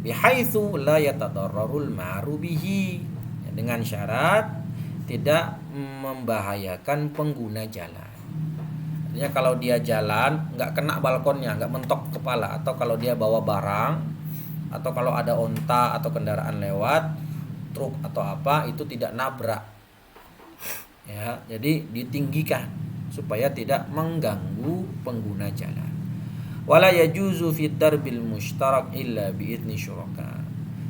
Bihaitsu la yatadarrarul ma'ru bihi, dengan syarat tidak membahayakan pengguna jalan. Artinya kalau dia jalan nggak kena balkonnya, nggak mentok kepala, atau kalau dia bawa barang, atau kalau ada onta atau kendaraan lewat, truk atau apa, itu tidak nabrak. Ya, jadi ditinggikan supaya tidak mengganggu pengguna jalan. Wala yajuzu fid darbil mushtarak illa biidzni syuraka.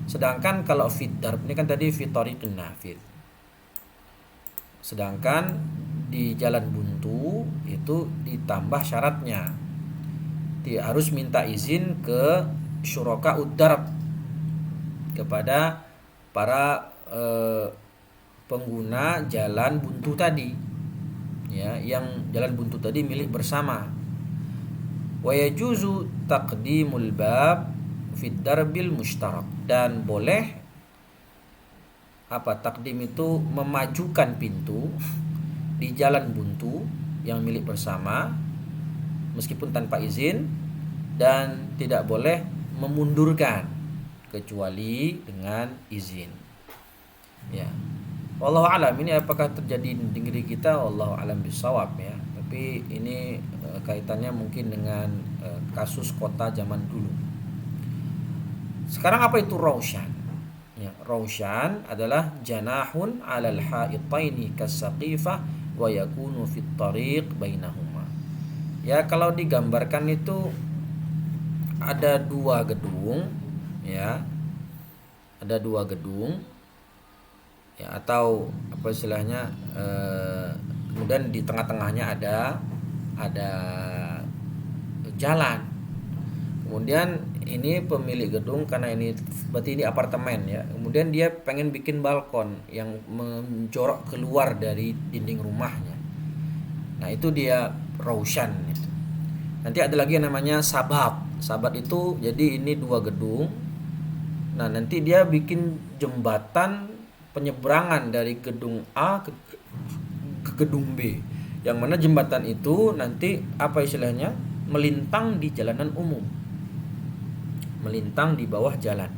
Sedangkan kalau fid darb ini kan tadi fi tariqin nafidh. Sedangkan di jalan buntu itu ditambah syaratnya. Dia harus minta izin ke syuraka ud-darb, kepada para pengguna jalan buntu tadi. Ya, yang jalan buntu tadi milik bersama. Wa yajuzu taqdimul bab fid darbil mushtarak, dan boleh takdim itu memajukan pintu di jalan buntu yang milik bersama meskipun tanpa izin, dan tidak boleh memundurkan kecuali dengan izin. Ya. Wallahu alam, ini apakah terjadi di negeri kita, wallahu alam bisawab ya. Tapi ini kaitannya mungkin dengan kasus kota zaman dulu. Sekarang apa itu rausyan? Ya, rausyan adalah janahun 'alal ha'itaini kas-saqifah wa yakunu fit tariq bainahuma. Ya kalau digambarkan itu ada dua gedung, ya, ada dua gedung, ya, atau apa istilahnya, kemudian di tengah-tengahnya ada jalan. Kemudian ini pemilik gedung, karena ini berarti ini apartemen ya. Kemudian dia pengen bikin balkon yang menjorok keluar dari dinding rumahnya. Nah, itu dia Raushan itu. Nanti ada lagi yang namanya Sabat. Sabat itu jadi ini dua gedung. Nah, nanti dia bikin jembatan penyeberangan dari gedung A ke gedung B. Yang mana jembatan itu nanti apa istilahnya? Melintang di jalanan umum. Melintang di bawah jalan.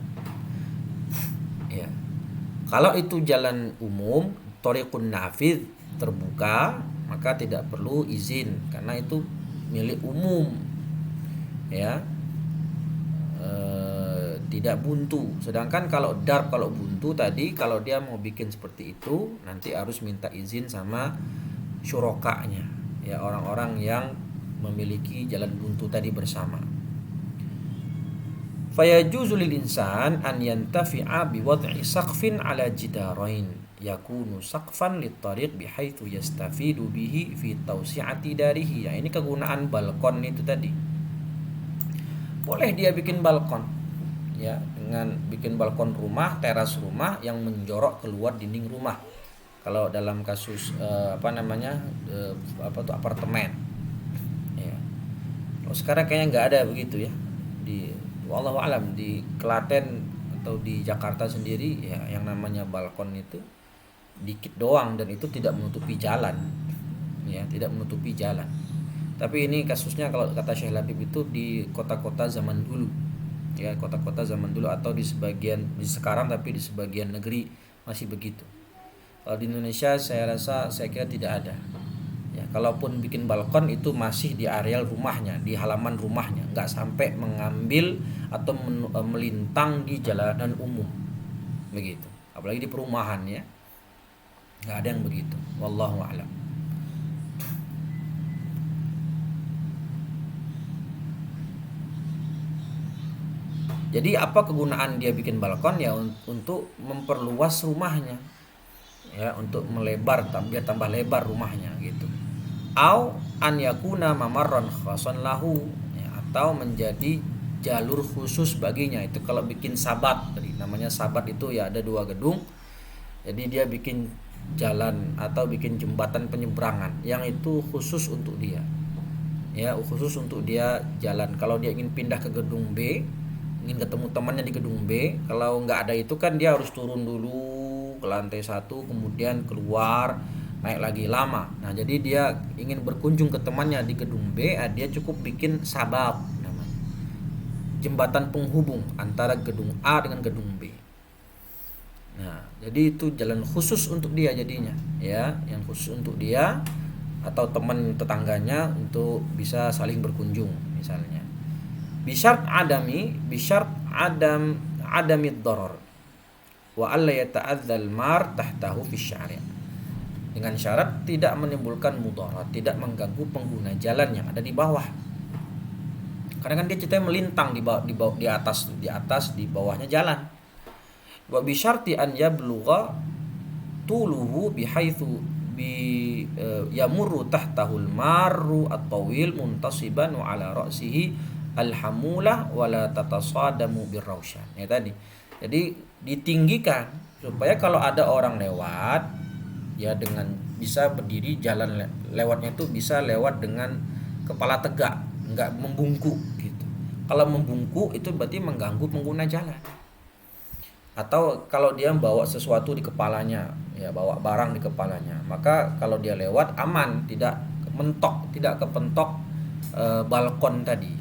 Ya. Kalau itu jalan umum, thoriqun nafidh, terbuka, maka tidak perlu izin karena itu milik umum. Ya. Tidak buntu. Sedangkan kalau darb, kalau buntu tadi, kalau dia mau bikin seperti itu nanti harus minta izin sama syurokanya, ya, orang-orang yang memiliki jalan buntu tadi bersama. Fayajuzu lil insan an yantafi'a bi wad'i saqfin ala jidarain yakunu saqfan lit tariq bihaitsu yastafidu bihi fi tawsi'ati darihi. Ya, ini kegunaan balkon itu tadi. Boleh dia bikin balkon, ya, dengan bikin balkon rumah, teras rumah yang menjorok keluar dinding rumah. Kalau dalam kasus apartemen, ya. Kalau sekarang kayaknya nggak ada begitu ya, di wallahu alam di Klaten atau di Jakarta sendiri ya, yang namanya balkon itu dikit doang dan itu tidak menutupi jalan, ya, tidak menutupi jalan. Tapi ini kasusnya kalau kata Syekh Labib itu di kota-kota zaman dulu, ya, kota-kota zaman dulu atau di sekarang, tapi di sebagian negeri masih begitu. Kalau di Indonesia saya kira tidak ada. Ya, kalaupun bikin balkon itu masih di areal rumahnya, di halaman rumahnya, nggak sampai mengambil atau melintang di jalanan umum, begitu. Apalagi di perumahan ya, nggak ada yang begitu. Wallahu a'lam. Jadi apa kegunaan dia bikin balkon? Ya untuk memperluas rumahnya, ya, untuk melebar, biar tambah lebar rumahnya gitu. Au an yakuna mamarran khasan lahu, ya, atau menjadi jalur khusus baginya. Itu kalau bikin sabat tadi, namanya sabat itu ya ada dua gedung. Jadi dia bikin jalan atau bikin jembatan penyeberangan yang itu khusus untuk dia. Ya, khusus untuk dia jalan. Kalau dia ingin pindah ke gedung B, ingin ketemu temannya di gedung B, kalau nggak ada itu kan dia harus turun dulu ke lantai 1, kemudian keluar, naik lagi lama. Nah, jadi dia ingin berkunjung ke temannya di gedung B, dia cukup bikin sabab namanya, jembatan penghubung antara gedung A dengan gedung B. Nah, jadi itu jalan khusus untuk dia jadinya, ya, yang khusus untuk dia atau teman tetangganya untuk bisa saling berkunjung misalnya. Bisyart adamid darar wa alla yata'adzal mar tahtahu fi syari'. Dengan syarat tidak menimbulkan mudarat, tidak mengganggu pengguna jalan yang ada di bawah. Karena kan dia ceritanya melintang di atas di bawahnya jalan. Wa bisyarti an yablugha tuluhu bihaitsu yamurru tahtahul marru at-tawil muntasiban wa ala ra'sihi alhamulah wala tatasadamu birrausyan. Ya tadi. Jadi ditinggikan supaya kalau ada orang lewat ya dengan bisa berdiri, jalan lewatnya itu bisa lewat dengan kepala tegak, enggak membungkuk gitu. Kalau membungkuk itu berarti mengganggu pengguna jalan. Atau kalau dia bawa sesuatu di kepalanya, ya bawa barang di kepalanya, maka kalau dia lewat aman, tidak kepentok balkon tadi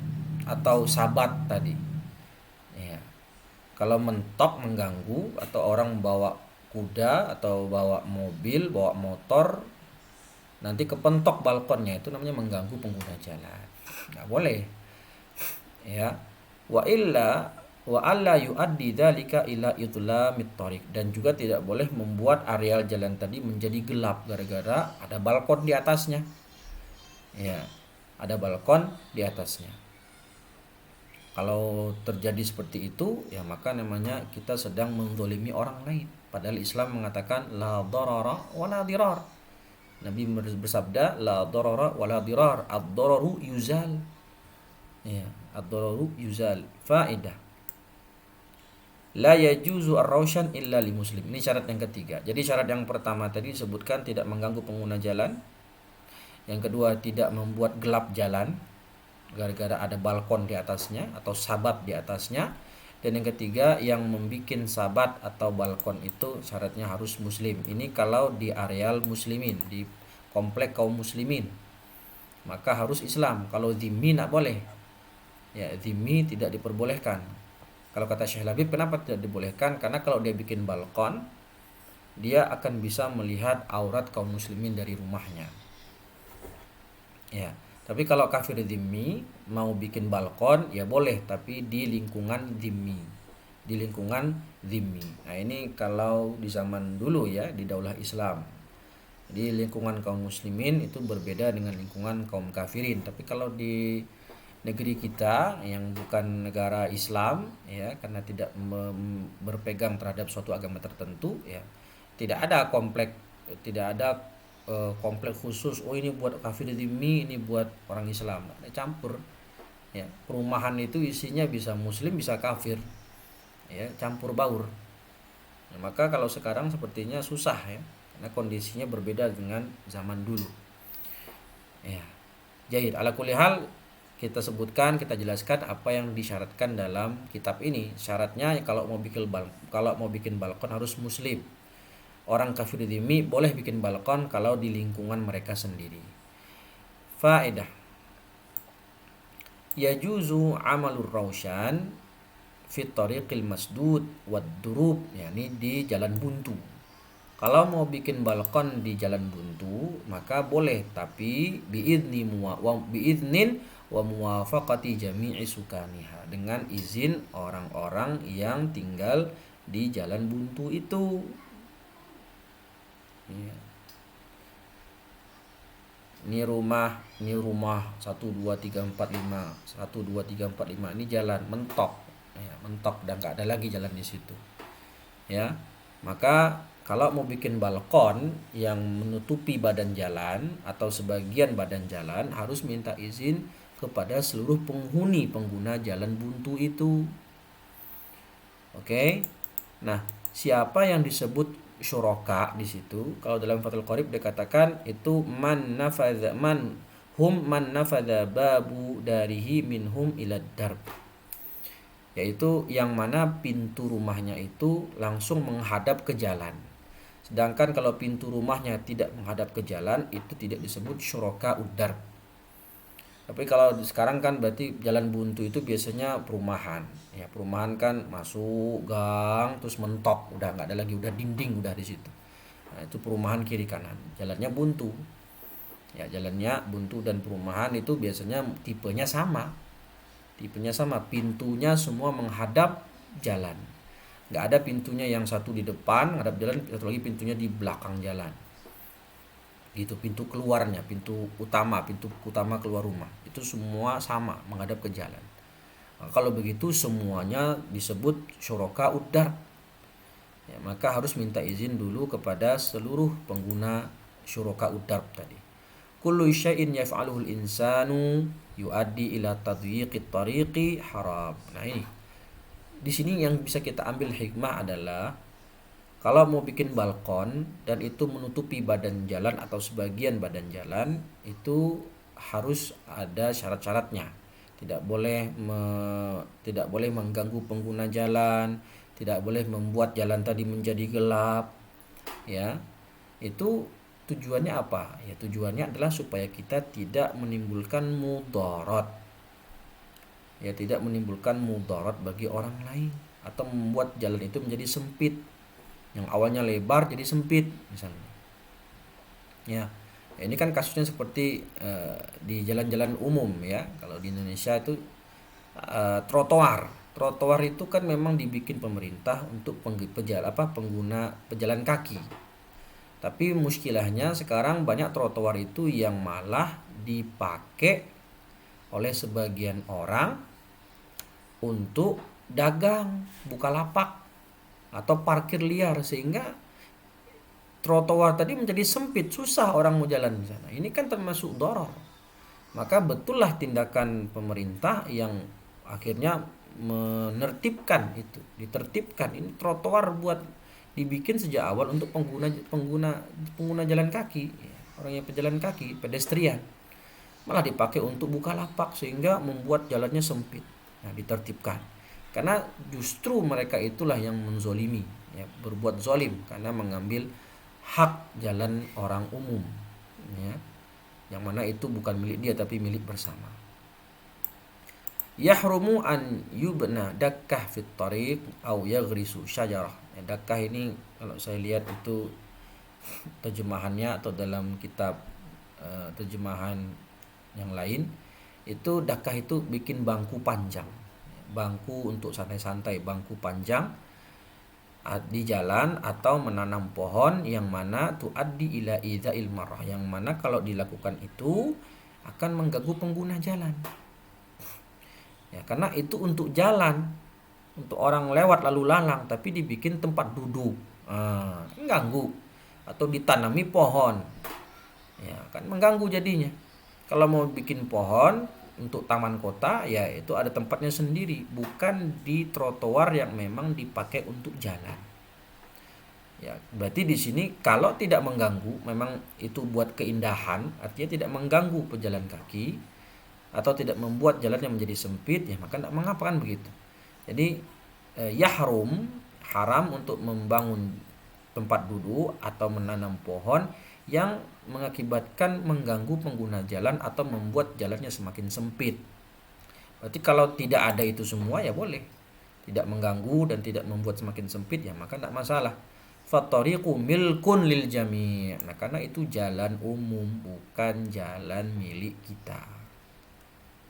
atau sabat tadi. Ya. Kalau mentok mengganggu, atau orang bawa kuda atau bawa mobil, bawa motor, nanti kepentok balkonnya, itu namanya mengganggu pengguna jalan. Nggak boleh. Ya. Wa alla yuaddi dzalika ila idlamit thariq, dan juga tidak boleh membuat areal jalan tadi menjadi gelap gara-gara ada balkon di atasnya. Ya. ada balkon di atasnya. Kalau terjadi seperti itu, ya maka namanya kita sedang menzalimi orang lain. Padahal Islam mengatakan la darara wa la dirar. Nabi bersabda la darara wa la dirar, ad-dararu yuzal. Ya, ad-dararu yuzal. Faedah. La yajuzu ar-raushan illa li muslim. Ini syarat yang ketiga. Jadi syarat yang pertama tadi disebutkan tidak mengganggu pengguna jalan. Yang kedua tidak membuat gelap jalan gara-gara ada balkon di atasnya atau sabat di atasnya. Dan yang ketiga yang membuat sabat atau balkon itu syaratnya harus muslim. Ini kalau di areal muslimin, di komplek kaum muslimin, maka harus Islam. Kalau dhimmi tidak boleh. Ya, dhimmi tidak diperbolehkan. Kalau kata Syekh Labib, kenapa tidak dibolehkan? Karena kalau dia bikin balkon, dia akan bisa melihat aurat kaum muslimin dari rumahnya. Ya, tapi kalau kafir dhimmi mau bikin balkon, ya boleh, tapi di lingkungan dhimmi. Di lingkungan dhimmi. Nah, ini kalau di zaman dulu ya, di daulah Islam. Di lingkungan kaum muslimin itu berbeda dengan lingkungan kaum kafirin. Tapi kalau di negeri kita yang bukan negara Islam ya, karena tidak berpegang terhadap suatu agama tertentu ya, tidak ada komplek, tidak ada komplek khusus ini buat kafir dhimmi, ini buat orang Islam. Ada campur ya, perumahan itu isinya bisa muslim bisa kafir ya, campur baur. Nah, maka kalau sekarang sepertinya susah ya, karena kondisinya berbeda dengan zaman dulu ya. Jahid ala kulli hal, kita sebutkan, kita jelaskan apa yang disyaratkan dalam kitab ini. Syaratnya kalau mau bikin balkon harus muslim. Orang kafir dhimmi boleh bikin balkon kalau di lingkungan mereka sendiri. Faedah. Yajuzu amalur rausyan fit tariqil masdud wad durub, yakni di jalan buntu. Kalau mau bikin balkon di jalan buntu maka boleh, tapi biidnin wa muwafaqati jami'i sukaniha, dengan izin orang-orang yang tinggal di jalan buntu itu. Ya. Ini rumah 1 2 3 4 5 1 2 3 4 5 ini jalan mentok ya, mentok dan enggak ada lagi jalan di situ. Ya. Maka kalau mau bikin balkon yang menutupi badan jalan atau sebagian badan jalan harus minta izin kepada seluruh pengguna jalan buntu itu. Oke. Nah, siapa yang disebut syuraka di situ? Kalau dalam Fathul Qorib dikatakan itu man nafadha babu darihi minhum ilad darb. Yaitu yang mana pintu rumahnya itu langsung menghadap ke jalan. Sedangkan kalau pintu rumahnya tidak menghadap ke jalan, itu tidak disebut syuraka udar. Tapi kalau sekarang kan berarti jalan buntu itu biasanya perumahan. Ya, perumahan kan masuk gang terus mentok, udah nggak ada lagi, udah dinding udah di situ. Nah, itu perumahan kiri kanan. Jalannya buntu. Ya, jalannya buntu dan perumahan itu biasanya tipenya sama. Pintunya semua menghadap jalan. Nggak ada pintunya yang satu di depan menghadap jalan, satu lagi pintunya di belakang jalan. Gitu, pintu keluarnya, pintu utama keluar rumah itu semua sama menghadap ke jalan. Nah, kalau begitu semuanya disebut syuraka udar. Ya, maka harus minta izin dulu kepada seluruh pengguna syuraka udar tadi. Kullu syai'in yaf'aluhu al-insanu yuaddi ila tadyiqit tariqi haram. Nah, ini di sini yang bisa kita ambil hikmah adalah kalau mau bikin balkon dan itu menutupi badan jalan atau sebagian badan jalan, itu harus ada syarat-syaratnya. Tidak boleh mengganggu pengguna jalan, tidak boleh membuat jalan tadi menjadi gelap. Ya. Itu tujuannya apa? Ya, tujuannya adalah supaya kita tidak menimbulkan mudarat. Ya, tidak menimbulkan mudarat bagi orang lain atau membuat jalan itu menjadi sempit. Yang awalnya lebar jadi sempit misalnya. Ya, ini kan kasusnya seperti di jalan-jalan umum ya. Kalau di Indonesia itu trotoar. Trotoar itu kan memang dibikin pemerintah untuk pengguna pejalan kaki. Tapi muskilahnya sekarang banyak trotoar itu yang malah dipakai oleh sebagian orang untuk dagang, bukalapak atau parkir liar, sehingga trotoar tadi menjadi sempit, susah orang mau jalan di sana. Ini kan termasuk doror. Maka betullah tindakan pemerintah yang akhirnya menertibkan itu, ditertibkan. Ini trotoar buat dibikin sejak awal untuk pengguna jalan kaki, orang yang pejalan kaki, pedestrian. Malah dipakai untuk bukalapak sehingga membuat jalannya sempit. Nah, ditertibkan. Karena justru mereka itulah yang menzolimi, ya, berbuat zolim karena mengambil hak jalan orang umum, ya, yang mana itu bukan milik dia tapi milik bersama. Yahrumu an yubna dakkah fit tariq au yaghrisu syajarah. Ya, dakkah ini kalau saya lihat itu terjemahannya atau dalam kitab terjemahan yang lain itu dakkah itu bikin bangku panjang, bangku untuk santai-santai, bangku panjang di jalan, atau menanam pohon yang mana tuaddi ila idzail marah, yang mana kalau dilakukan itu akan mengganggu pengguna jalan. Ya, karena itu untuk jalan, untuk orang lewat lalu lalang, tapi dibikin tempat duduk, mengganggu. Atau ditanami pohon, ya kan mengganggu jadinya. Kalau mau bikin pohon untuk taman kota, ya itu ada tempatnya sendiri, bukan di trotoar yang memang dipakai untuk jalan. Ya, berarti di sini kalau tidak mengganggu, memang itu buat keindahan, artinya tidak mengganggu pejalan kaki atau tidak membuat jalannya menjadi sempit, ya maka tidak mengapa kan begitu. Jadi yahrum, haram untuk membangun tempat duduk atau menanam pohon yang mengakibatkan mengganggu pengguna jalan atau membuat jalannya semakin sempit. Berarti kalau tidak ada itu semua ya boleh, tidak mengganggu dan tidak membuat semakin sempit, ya maka tidak masalah. Fattariqu milkun lil jami'. Nah, karena itu jalan umum, bukan jalan milik kita.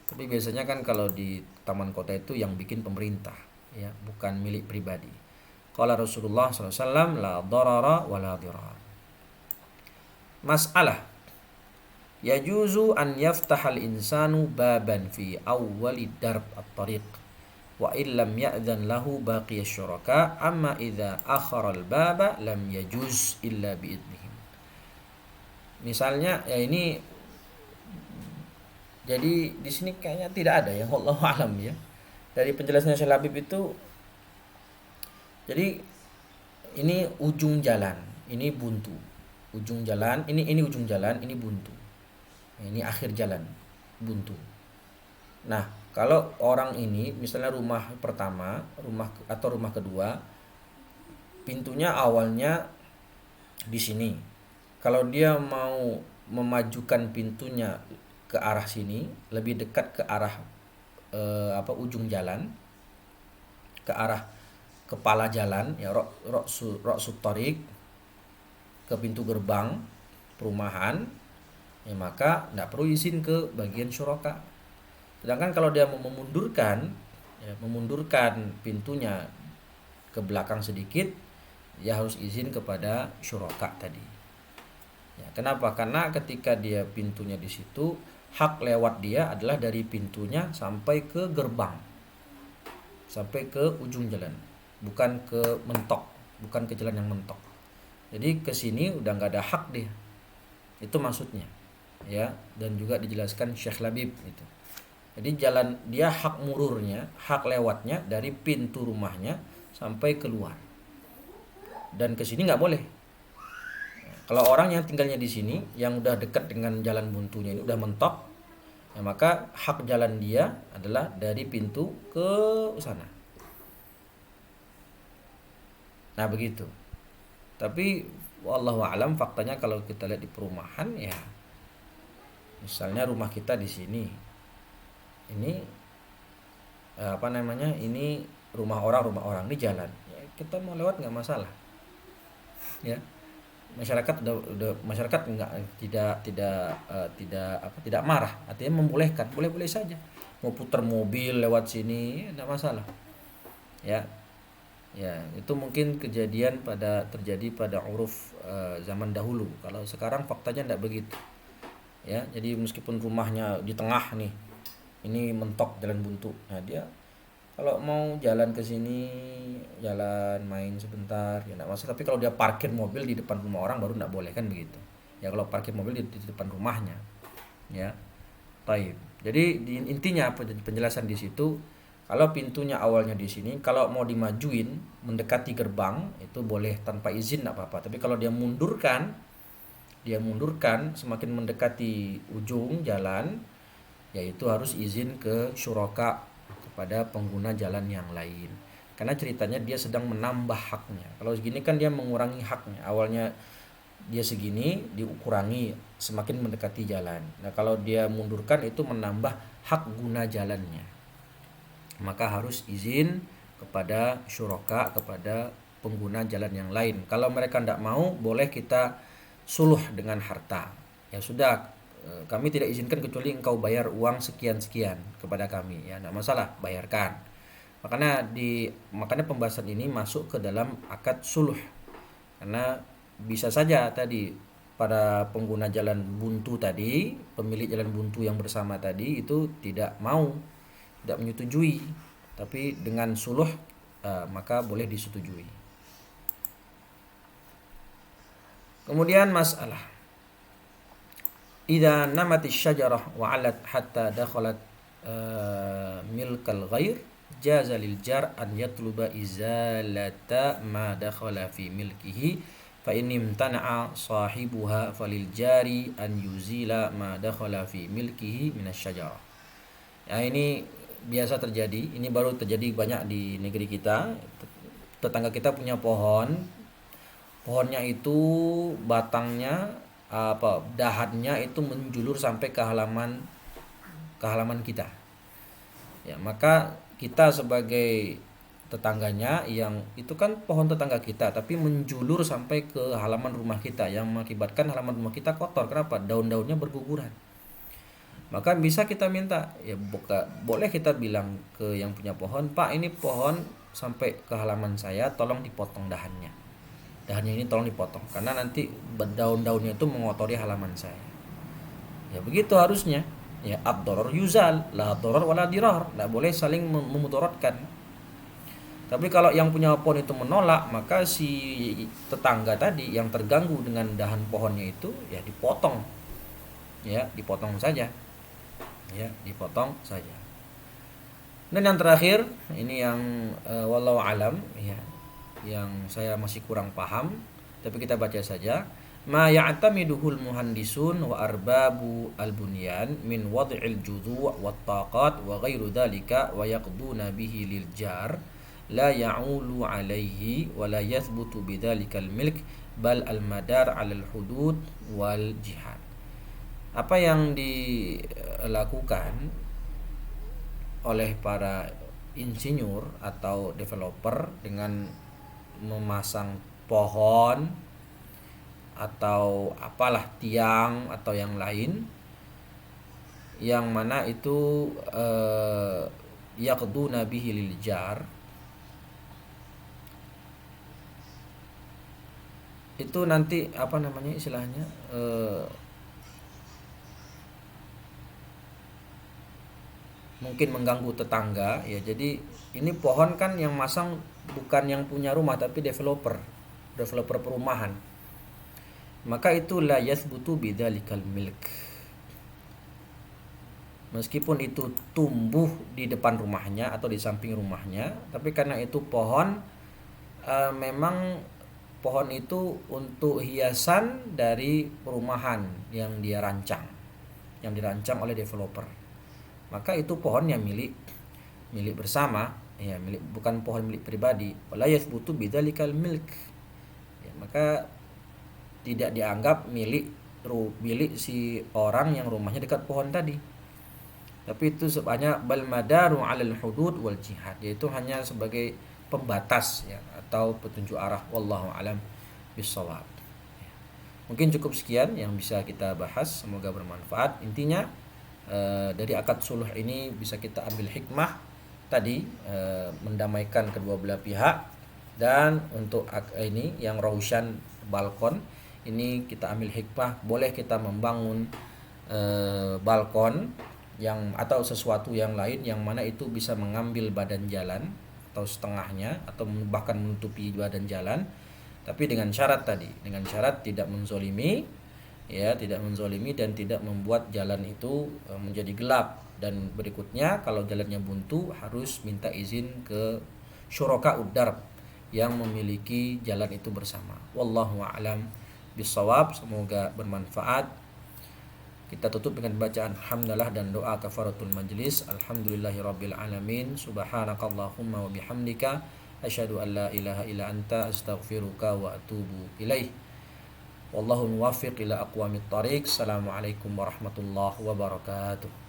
Tapi biasanya kan kalau di taman kota itu yang bikin pemerintah, ya, bukan milik pribadi. Qala Rasulullah SAW, la darara wa la dirar. Mas'alah, yajuzu an yaftahal insanu baban fi awwali darb at-tariq wa illam ya'dhan lahu baqiya syuraka, amma idza akhara al-baba lam yajuz illa biidnihim. Misalnya, ya ini jadi di sini kayaknya tidak ada ya, wallahu alam ya. Dari penjelasannya Syekh Labib itu, jadi ini ujung jalan, ini buntu. Ujung jalan, ini ujung jalan, ini buntu. Ini akhir jalan, buntu. Nah, kalau orang ini misalnya rumah pertama, rumah kedua, pintunya awalnya di sini. Kalau dia mau memajukan pintunya ke arah sini, lebih dekat ke arah ujung jalan, ke arah kepala jalan, ya, ra'sut tariq, ke pintu gerbang perumahan, ya maka tidak perlu izin ke bagian syuraka. Sedangkan kalau dia mau memundurkan pintunya ke belakang sedikit, ya harus izin kepada syuraka tadi. Ya, kenapa? Karena ketika dia pintunya di situ, hak lewat dia adalah dari pintunya sampai ke gerbang, sampai ke ujung jalan, bukan ke mentok, bukan ke jalan yang mentok. Jadi ke sini udah nggak ada hak dia. Itu maksudnya, ya. Dan juga dijelaskan Syekh Labib itu. Jadi jalan dia hak mururnya, hak lewatnya dari pintu rumahnya sampai keluar. Dan ke sini nggak boleh. Kalau orang yang tinggalnya di sini, yang udah dekat dengan jalan buntunya ini udah mentok, ya maka hak jalan dia adalah dari pintu ke sana. Nah begitu. Tapi wallahu alam, faktanya kalau kita lihat di perumahan, ya misalnya rumah kita di sini, ini ini rumah orang di jalan, ya, kita mau lewat nggak masalah, ya. Masyarakat tidak marah, artinya membolehkan, boleh saja mau putar mobil lewat sini, tidak masalah, ya. Ya, itu mungkin terjadi pada uruf zaman dahulu. Kalau sekarang faktanya tidak begitu. Ya, jadi meskipun rumahnya di tengah nih, ini mentok jalan buntu. Nah, dia kalau mau jalan ke sini, jalan main sebentar, ya enggak masalah. Tapi kalau dia parkir mobil di depan rumah orang baru enggak boleh kan begitu. Ya kalau parkir mobil di depan rumahnya, ya. Taib. Jadi intinya penjelasan di situ, kalau pintunya awalnya di sini, kalau mau dimajuin mendekati gerbang itu boleh tanpa izin enggak apa-apa. Tapi kalau dia mundurkan semakin mendekati ujung jalan, yaitu harus izin ke syuraka, kepada pengguna jalan yang lain. Karena ceritanya dia sedang menambah haknya. Kalau segini kan dia mengurangi haknya. Awalnya dia segini dikurangi semakin mendekati jalan. Nah, kalau dia mundurkan itu menambah hak guna jalannya. Maka harus izin kepada syuraka, kepada pengguna jalan yang lain. Kalau mereka tidak mau, boleh kita suluh dengan harta. Ya sudah, kami tidak izinkan kecuali engkau bayar uang sekian-sekian kepada kami. Ya, tidak masalah, bayarkan. Makanya pembahasan ini masuk ke dalam akad suluh. Karena bisa saja tadi para pengguna jalan buntu tadi, pemilik jalan buntu yang bersama tadi itu tidak mau, tidak menyetujui. Tapi dengan suluh maka boleh disetujui. Kemudian masalah idza namat asy-syajarah wa 'alat hatta dakhalat milkal ghair jaza lil jar an yatluba izalata ma dakhala fi milkihi fa in imtana'a sahibuha falil jari an yuzila ma dakhala fi milkihi minasy-syajarah. Ya, ini biasa terjadi, ini baru terjadi banyak di negeri kita. Tetangga kita punya pohonnya itu batangnya dahannya itu menjulur sampai ke halaman kita. Ya, maka kita sebagai tetangganya, yang itu kan pohon tetangga kita tapi menjulur sampai ke halaman rumah kita, yang mengakibatkan halaman rumah kita kotor. Kenapa? Daun-daunnya berguguran. Maka bisa kita minta, ya boleh kita bilang ke yang punya pohon, Pak, ini pohon sampai ke halaman saya, tolong dipotong dahannya. Dahannya ini tolong dipotong karena nanti daun-daunnya itu mengotori halaman saya. Ya begitu harusnya. Ya ad-darar yuzal, la darar wala dirar. Tidak boleh saling memudaratkan. Tapi kalau yang punya pohon itu menolak, maka si tetangga tadi yang terganggu dengan dahan pohonnya itu ya dipotong. Ya, dipotong saja. Ya, dipotong saja. Dan yang terakhir, ini yang wallahu alam, ya, yang saya masih kurang paham, tapi kita baca saja. Ma ya'tamiduhul muhandisun wa arbabu al-bunyan min wad'il judhu' wat taqat wa ghairu dhalika wa yaqduna bihi lil jar la ya'ulu alaihi wa la yathbutu bidzalikal milk bal al-madar 'alal hudud wal jihad. Apa yang dilakukan oleh para insinyur atau developer dengan memasang pohon atau apalah, tiang atau yang lain, yang mana itu yaqduna bihi lil jar, itu nanti apa namanya istilahnya, mungkin mengganggu tetangga, ya. Jadi ini pohon kan yang masang bukan yang punya rumah tapi developer perumahan. Maka itu la yathbutu bidzalikal milk. Meskipun itu tumbuh di depan rumahnya atau di samping rumahnya, tapi karena itu pohon, memang pohon itu untuk hiasan dari perumahan yang dirancang oleh developer. Maka itu pohonnya milik bersama, ya, bukan pohon milik pribadi. Wala yathbutu bidzalikal milk. Ya, maka tidak dianggap milik si orang yang rumahnya dekat pohon tadi. Tapi itu sebanyak bal madaru 'alal hudud wal jihad, yaitu hanya sebagai pembatas, ya, atau petunjuk arah. Wallahu alam bissawab. Mungkin cukup sekian yang bisa kita bahas, semoga bermanfaat. Intinya dari akad suluh ini bisa kita ambil hikmah tadi, mendamaikan kedua belah pihak. Dan untuk ini yang raushan balkon ini kita ambil hikmah, boleh kita membangun balkon yang atau sesuatu yang lain yang mana itu bisa mengambil badan jalan atau setengahnya atau bahkan menutupi badan jalan, tapi dengan syarat tadi, dengan syarat tidak menzolimi, ya, tidak menzolimi dan tidak membuat jalan itu menjadi gelap. Dan berikutnya kalau jalannya buntu harus minta izin ke syuraka uddarb yang memiliki jalan itu bersama. Wallahu a'lam bissawab. Semoga bermanfaat. Kita tutup dengan bacaan hamdalah dan doa kafaratul majlis. Alhamdulillahirabbil alamin. Subhanakallahumma wa bihamdika asyhadu an la ilaha illa anta astaghfiruka wa atubu ilaih. Wallahu muwaffiq ila aqwamit thariq. Assalamualaikum warahmatullahi wabarakatuh.